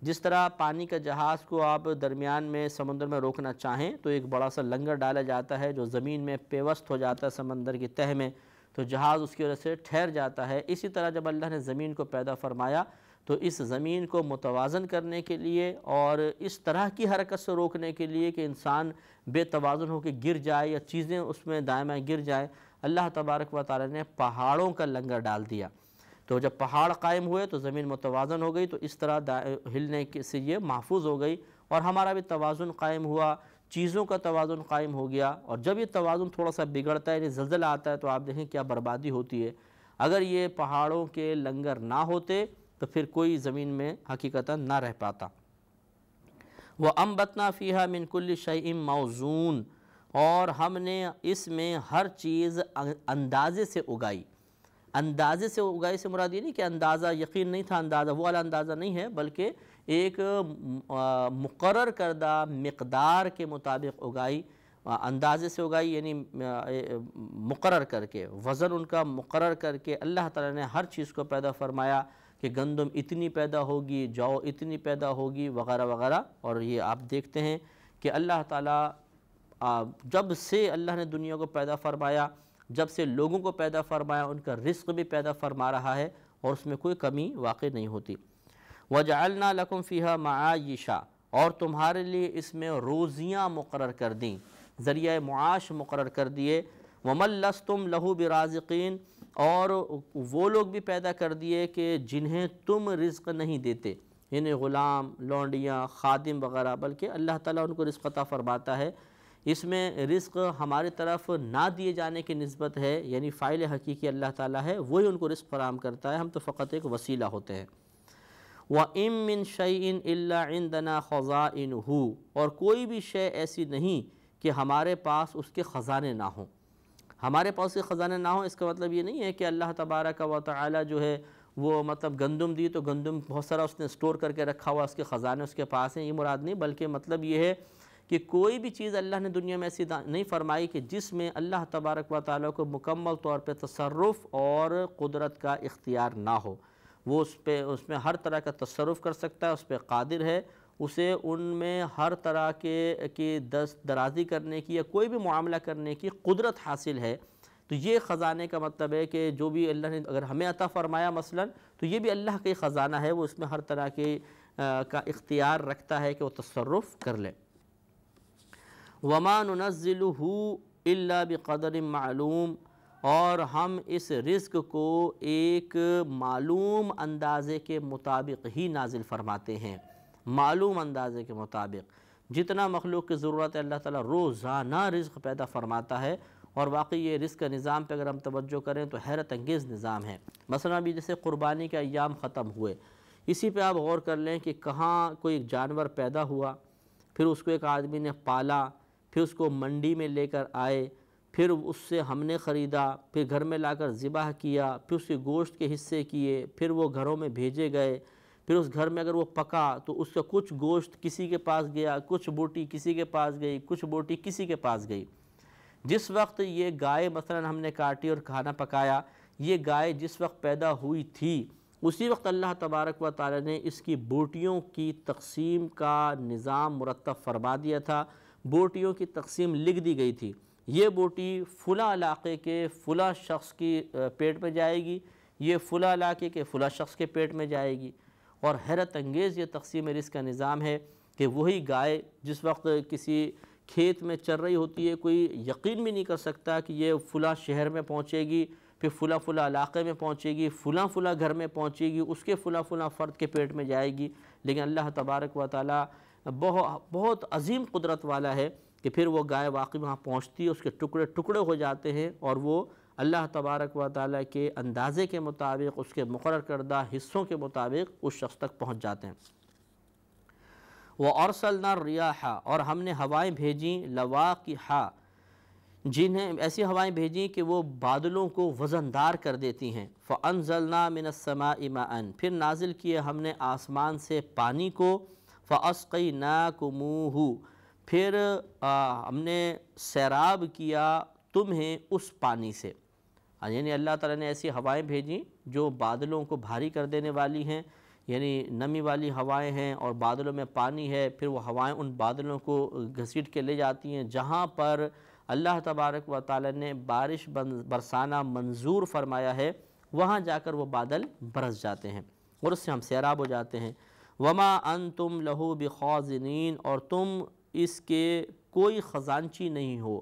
جس طرح پانی کا جہاز کو آپ درمیان میں سمندر میں روکنا چاہیں تو ایک بڑا سا لنگر ڈالا جاتا ہے جو زمین میں پیوست ہو جاتا ہے سمندر کی تہہ میں، تو جہاز اس کی وجہ سے ٹھہر جاتا ہے۔ اسی طرح جب اللہ نے زمین کو پیدا فرمایا تو اس زمین کو متوازن کرنے کے لیے اور اس طرح کی حرکت سے روکنے کے لیے کہ انسان بے توازن ہو کے گر جائے یا چیزیں اس میں دائیں بائیں گر جائیں، اللہ تبارک و تعالی نے پہاڑوں کا لنگر ڈال دیا۔ تو جب پہاڑ قائم ہوئے تو زمین متوازن ہو گئی، تو اس طرح ہلنے سے یہ محفوظ ہو گئی، اور ہمارا بھی توازن قائم ہوا، چیزوں کا توازن قائم ہو گیا۔ اور جب یہ توازن تھوڑا سا بگڑتا ہے، یعنی زلزلہ آتا ہے، تو آپ دیکھیں کیا بربادی ہوتی ہے۔ اگر یہ پہاڑوں کے لنگر نہ ہوتے تو پھر کوئی زمین میں حقیقتاً نہ رہ پاتا۔ وَأَنبَتْنَا فِيهَا مِن كُلِّ شَيْءٍ مَوْزُونٍ، اور ہم نے اس میں ہر چیز اندازے سے اگائی۔ اندازے سے اگائی سے مراد یہ نہیں کہ اندازہ یقین نہیں تھا، اندازہ وہ والا اندازہ نہیں ہے، بلکہ ایک مقرر کردہ مقدار کے مطابق اگائی، اندازے سے اگائی، یعنی مقرر کر کے، وزن ان کا مقرر کر کے اللہ تعالیٰ نے ہر چیز کو پیدا فرمایا کہ گندم اتنی پیدا ہوگی، جو اتنی پیدا ہوگی، وغیرہ وغیرہ۔ اور یہ آپ دیکھتے ہیں کہ اللہ تعالیٰ جب سے اللہ نے دنیا کو پیدا فرمایا، جب سے لوگوں کو پیدا فرمایا، ان کا رزق بھی پیدا فرما رہا ہے، اور اس میں کوئی کمی واقع نہیں ہوتی۔ وَجَعَلْنَا لَكُمْ فِيهَا مَعَايِشَ، اور تمہارے لیے اس میں روزیاں مقرر کر دیں، ذریعہ معاش مقرر کر دیے۔ وَمَن لَّسْتُمْ لَهُ بِرَازِقِينَ، اور وہ لوگ بھی پیدا کر دیے کہ جنہیں تم رزق نہیں دیتے، یعنی غلام، لونڈیاں، خادم وغیرہ، بلکہ اللہ تعالیٰ ان کو رزق عطا فرماتا ہے۔ اس میں رزق ہماری طرف نہ دیے جانے کی نسبت ہے، یعنی فاعل حقیقی اللہ تعالیٰ ہے، وہی ان کو رزق فراہم کرتا ہے، ہم تو فقط ایک وسیلہ ہوتے ہیں۔ وَإِن مِّن شَيْءٍ إِلَّا عِندَنَا خَزَائِنُهُ، اور کوئی بھی شے ایسی نہیں کہ ہمارے پاس اس کے خزانے نہ ہوں۔ ہمارے پاس کے خزانے نہ ہوں، اس کا مطلب یہ نہیں ہے کہ اللہ تبارک و تعالی جو ہے وہ مطلب گندم دی تو گندم بہت سارا اس نے سٹور کر کے رکھا ہوا، اس کے خزانے اس کے پاس ہیں، یہ مراد نہیں، بلکہ مطلب یہ ہے کہ کوئی بھی چیز اللہ نے دنیا میں ایسی نہیں فرمائی کہ جس میں اللہ تبارک و تعالیٰ کو مکمل طور پہ تصرف اور قدرت کا اختیار نہ ہو۔ وہ اس میں ہر طرح کا تصرف کر سکتا ہے، اس پہ قادر ہے، اسے ان میں ہر طرح کی دست درازی کرنے کی یا کوئی بھی معاملہ کرنے کی قدرت حاصل ہے۔ تو یہ خزانے کا مطلب ہے کہ جو بھی اللہ نے اگر ہمیں عطا فرمایا مثلا، تو یہ بھی اللہ کا خزانہ ہے، وہ اس میں ہر طرح کا اختیار رکھتا ہے کہ وہ تصرف کر لے۔ وَمَا نُنَزِّلُهُ إِلَّا بِقَدَرٍ مَعْلُوم، اور ہم اس رزق کو ایک معلوم اندازے کے مطابق ہی نازل فرماتے ہیں، معلوم اندازے کے مطابق۔ جتنا مخلوق کی ضرورت ہے اللہ تعالیٰ روزانہ رزق پیدا فرماتا ہے، اور واقعی یہ رزق کا نظام پہ اگر ہم توجہ کریں تو حیرت انگیز نظام ہے۔ مثلا ابھی جیسے قربانی کے ایام ختم ہوئے، اسی پہ آپ غور کر لیں کہ کہاں کوئی جانور پیدا ہوا، پھر اس کو ایک آدمی نے پالا، پھر اس کو منڈی میں لے کر آئے، پھر اس سے ہم نے خریدا، پھر گھر میں لا کر ذبح کیا، پھر اس کے گوشت کے حصے کیے، پھر وہ گھروں میں بھیجے گئے، پھر اس گھر میں اگر وہ پکا تو اس کا کچھ گوشت کسی کے پاس گیا، کچھ بوٹی کسی کے پاس گئی، کچھ بوٹی کسی کے پاس گئی۔ جس وقت یہ گائے مثلا ہم نے کاٹی اور کھانا پکایا، یہ گائے جس وقت پیدا ہوئی تھی اسی وقت اللہ تبارک و تعالی نے اس کی بوٹیوں کی تقسیم کا نظام مرتب فرما دیا تھا، بوٹیوں کی تقسیم لکھ دی گئی تھی، یہ بوٹی فلاں علاقے کے فلاں شخص کی پیٹ میں جائے گی، یہ فلاں علاقے کے فلاں شخص کے پیٹ میں جائے گی۔ اور حیرت انگیز یہ تقسیم رزق کا نظام ہے کہ وہی گائے جس وقت کسی کھیت میں چر رہی ہوتی ہے، کوئی یقین بھی نہیں کر سکتا کہ یہ فلاں شہر میں پہنچے گی، پھر فلاں علاقے میں پہنچے گی، فلاں گھر میں پہنچے گی، اس کے فلاں فرد کے پیٹ میں جائے گی، لیکن اللہ تبارک و تعالی بہت عظیم قدرت والا ہے کہ پھر وہ گائے واقعی وہاں پہنچتی ہے، اس کے ٹکڑے ٹکڑے ہو جاتے ہیں اور وہ اللہ تبارک و تعالیٰ کے اندازے کے مطابق، اس کے مقرر کردہ حصوں کے مطابق اس شخص تک پہنچ جاتے ہیں۔ وَأَرْسَلْنَا الرِّيَاحَ، اور ہم نے ہوائیں بھیجیں، لَوَاقِحَ، جنہیں ایسی ہوائیں بھیجیں کہ وہ بادلوں کو وزندار کر دیتی ہیں۔ فَأَنزَلْنَا مِنَ السَّمَاءِ مَاءً، پھر نازل کیے ہم نے آسمان سے پانی کو۔ فَأَسْقَيْنَاكُمُوهُ، پھر ہم نے سیراب کیا تمہیں اس پانی سے۔ یعنی اللہ تعالیٰ نے ایسی ہوائیں بھیجیں جو بادلوں کو بھاری کر دینے والی ہیں، یعنی نمی والی ہوائیں ہیں اور بادلوں میں پانی ہے، پھر وہ ہوائیں ان بادلوں کو گھسیٹ کے لے جاتی ہیں جہاں پر اللہ تبارک و تعالیٰ نے بارش برسانا منظور فرمایا ہے، وہاں جا کر وہ بادل برس جاتے ہیں اور اس سے ہم سیراب ہو جاتے ہیں۔ وما انتم لہو بخازنین، اور تم اس کے کوئی خزانچی نہیں ہو،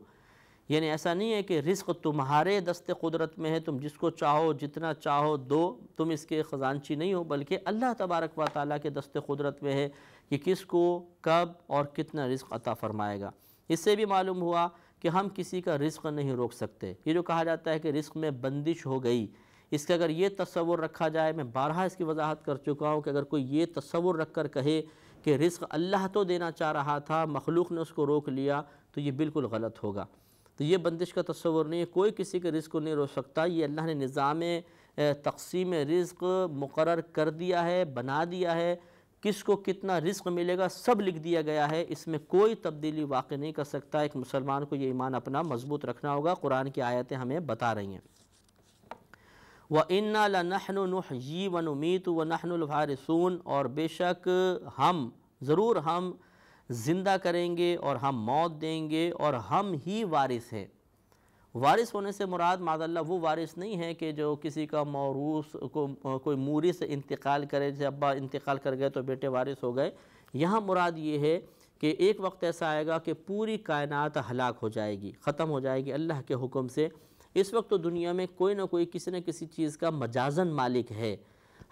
یعنی ایسا نہیں ہے کہ رزق تمہارے دست قدرت میں ہے، تم جس کو چاہو جتنا چاہو دو، تم اس کے خزانچی نہیں ہو، بلکہ اللہ تبارک و تعالیٰ کے دست قدرت میں ہے کہ کس کو کب اور کتنا رزق عطا فرمائے گا۔ اس سے بھی معلوم ہوا کہ ہم کسی کا رزق نہیں روک سکتے۔ یہ جو کہا جاتا ہے کہ رزق میں بندش ہو گئی، اس کا اگر یہ تصور رکھا جائے، میں بارہا اس کی وضاحت کر چکا ہوں کہ اگر کوئی یہ تصور رکھ کر کہے کہ رزق اللہ تو دینا چاہ رہا تھا، مخلوق نے اس کو روک لیا، تو یہ بالکل غلط ہوگا۔ تو یہ بندش کا تصور نہیں ہے، کوئی کسی کے رزق کو نہیں روک سکتا، یہ اللہ نے نظام تقسیم رزق مقرر کر دیا ہے، بنا دیا ہے، کس کو کتنا رزق ملے گا سب لکھ دیا گیا ہے، اس میں کوئی تبدیلی واقع نہیں کر سکتا۔ ایک مسلمان کو یہ ایمان اپنا مضبوط رکھنا ہوگا، قرآن کی آیتیں ہمیں بتا رہی ہیں۔ وَإِنَّا لَنَحْنُ نُحْيِي وَنُمِيتُ وَنَحْنُ الْوَارِثُونَ، اور بے شک ہم، ضرور ہم زندہ کریں گے اور ہم موت دیں گے اور ہم ہی وارث ہیں۔ وارث ہونے سے مراد معاذ اللہ وہ وارث نہیں ہے کہ جو کسی کا موروث کو کوئی مورث انتقال کرے، جیسے ابا انتقال کر گئے تو بیٹے وارث ہو گئے۔ یہاں مراد یہ ہے کہ ایک وقت ایسا آئے گا کہ پوری کائنات ہلاک ہو جائے گی، ختم ہو جائے گی اللہ کے حکم سے۔ اس وقت تو دنیا میں کوئی نہ کوئی کسی نہ کسی چیز کا مجازن مالک ہے،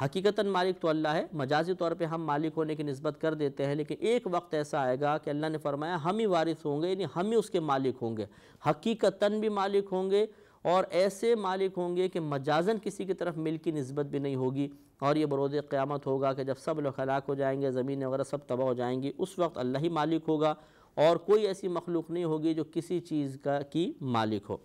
حقیقتاً مالک تو اللہ ہے، مجازی طور پہ ہم مالک ہونے کی نسبت کر دیتے ہیں، لیکن ایک وقت ایسا آئے گا کہ اللہ نے فرمایا ہم ہی وارث ہوں گے، یعنی ہم ہی اس کے مالک ہوں گے، حقیقتاً بھی مالک ہوں گے اور ایسے مالک ہوں گے کہ مجازن کسی کی طرف ملک کی نسبت بھی نہیں ہوگی۔ اور یہ بروز قیامت ہوگا کہ جب سب لوگ ہلاک ہو جائیں گے، زمین وغیرہ سب تباہ ہو جائیں گی، اس وقت اللہ ہی مالک ہوگا اور کوئی ایسی مخلوق نہیں ہوگی جو کسی چیز کی مالک ہو۔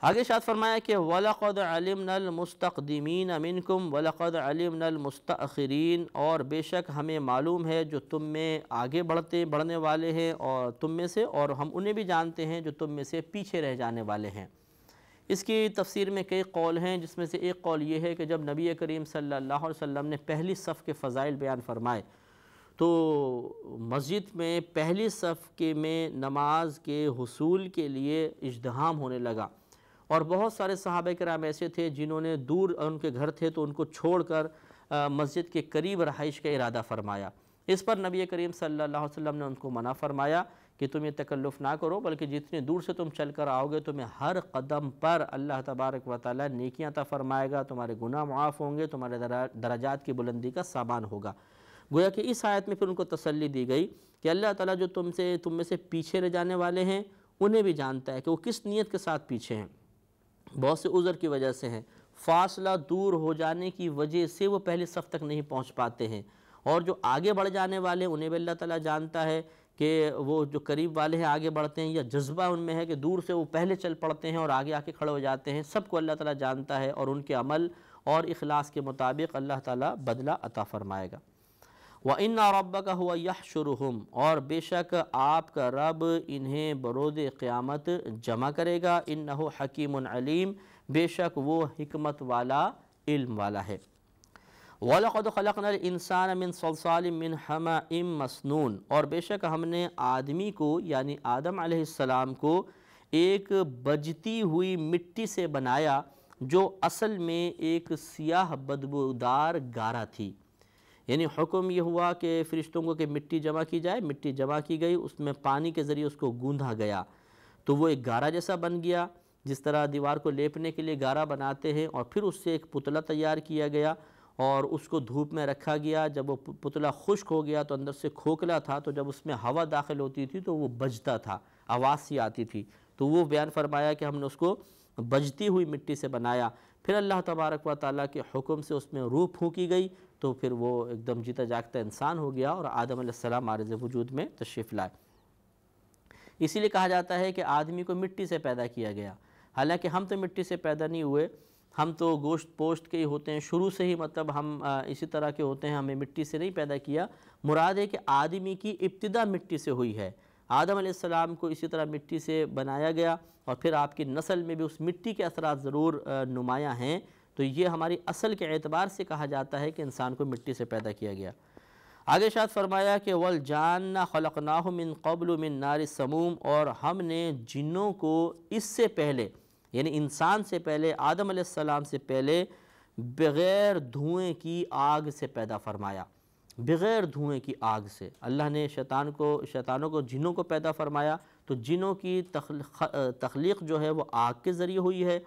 آگے ارشاد فرمایا کہ وَلَقَدْ عَلِمْنَا الْمُسْتَقْدِمِينَ مِنْكُمْ وَلَقَدْ عَلِمْنَا الْمُسْتَأْخِرِينَ، اور بے شک ہمیں معلوم ہے جو تم میں آگے بڑھنے والے ہیں اور تم میں سے، اور ہم انہیں بھی جانتے ہیں جو تم میں سے پیچھے رہ جانے والے ہیں۔ اس کی تفسیر میں کئی قول ہیں، جس میں سے ایک قول یہ ہے کہ جب نبی کریم صلی اللہ علیہ وسلم نے پہلی صف کے فضائل بیان فرمائے تو مسجد میں پہلی صف کے میں نماز کے حصول کے لیے ازدحام ہونے لگا، اور بہت سارے صحابہ کرام ایسے تھے جنہوں نے دور ان کے گھر تھے تو ان کو چھوڑ کر مسجد کے قریب رہائش کا ارادہ فرمایا۔ اس پر نبی کریم صلی اللہ علیہ وسلم نے ان کو منع فرمایا کہ تم یہ تکلف نہ کرو، بلکہ جتنی دور سے تم چل کر آؤ گے تمہیں ہر قدم پر اللہ تبارک و تعالیٰ نیکیاں عطا فرمائے گا، تمہارے گناہ معاف ہوں گے، تمہارے درجات کی بلندی کا سامان ہوگا۔ گویا کہ اس آیت میں پھر ان کو تسلی دی گئی کہ اللہ تعالیٰ جو تم میں سے پیچھے رہ جانے والے ہیں انہیں بھی جانتا ہے کہ وہ کس نیت کے ساتھ پیچھے ہیں، بہت سے عذر کی وجہ سے ہیں، فاصلہ دور ہو جانے کی وجہ سے وہ پہلی صف تک نہیں پہنچ پاتے ہیں، اور جو آگے بڑھ جانے والے ہیں انہیں بھی اللہ تعالیٰ جانتا ہے کہ وہ جو قریب والے ہیں آگے بڑھتے ہیں یا جذبہ ان میں ہے کہ دور سے وہ پہلے چل پڑتے ہیں اور آگے آ کے کھڑے ہو جاتے ہیں، سب کو اللہ تعالیٰ جانتا ہے اور ان کے عمل اور اخلاص کے مطابق اللہ تعالیٰ بدلہ عطا فرمائے گا۔ وَإِنَّ رَبَّكَ هُوَ يَحْشُرُهُمْ، اور بے شک آپ کا رب انہیں بروز قیامت جمع کرے گا، إِنَّهُ حَكِيمٌ عَلِيمٌ، بے شک وہ حکمت والا، علم والا ہے۔ وَلَقَدْ خَلَقْنَا الْإِنسَانَ مِنْ صَلْصَالٍ مِّنْ حَمَإٍ مَّسْنُونٍ، اور بے شک ہم نے آدمی کو یعنی آدم علیہ السلام کو ایک بجتی ہوئی مٹی سے بنایا جو اصل میں ایک سیاہ بدبودار گارہ تھی۔ یعنی حکم یہ ہوا کہ فرشتوں کو کہ مٹی جمع کی جائے، مٹی جمع کی گئی، اس میں پانی کے ذریعے اس کو گوندھا گیا تو وہ ایک گارہ جیسا بن گیا، جس طرح دیوار کو لیپنے کے لیے گارہ بناتے ہیں، اور پھر اس سے ایک پتلا تیار کیا گیا اور اس کو دھوپ میں رکھا گیا۔ جب وہ پتلا خشک ہو گیا تو اندر سے کھوکھلا تھا، تو جب اس میں ہوا داخل ہوتی تھی تو وہ بجتا تھا، آواز سی آتی تھی، تو وہ بیان فرمایا کہ ہم نے اس کو بجتی ہوئی مٹی سے بنایا، پھر اللہ تبارک و تعالیٰ کے حکم سے اس میں روح پھونکی گئی تو پھر وہ ایک دم جیتا جاگتا انسان ہو گیا اور آدم علیہ السلام عارض وجود میں تشریف لائے۔ اسی لیے کہا جاتا ہے کہ آدمی کو مٹی سے پیدا کیا گیا، حالانکہ ہم تو مٹی سے پیدا نہیں ہوئے، ہم تو گوشت پوشت کے ہی ہوتے ہیں شروع سے ہی، مطلب ہم اسی طرح کے ہوتے ہیں، ہمیں مٹی سے نہیں پیدا کیا۔ مراد ہے کہ آدمی کی ابتدا مٹی سے ہوئی ہے، آدم علیہ السلام کو اسی طرح مٹی سے بنایا گیا اور پھر آپ کی نسل میں بھی اس مٹی کے اثرات ضرور نمایاں ہیں، تو یہ ہماری اصل کے اعتبار سے کہا جاتا ہے کہ انسان کو مٹی سے پیدا کیا گیا۔ آگے ارشاد فرمایا کہ وَالْجَانَّ خَلَقْنَاهُ مِن قَبْلُ مِن نَارِ السَّمُومِ، اور ہم نے جنوں کو اس سے پہلے یعنی انسان سے پہلے، آدم علیہ السلام سے پہلے بغیر دھوئیں کی آگ سے پیدا فرمایا، بغیر دھوئیں کی آگ سے۔ اللہ نے شیطانوں کو جنوں کو پیدا فرمایا تو جنوں کی تخلیق جو ہے وہ آگ کے ذریعے ہوئی ہے،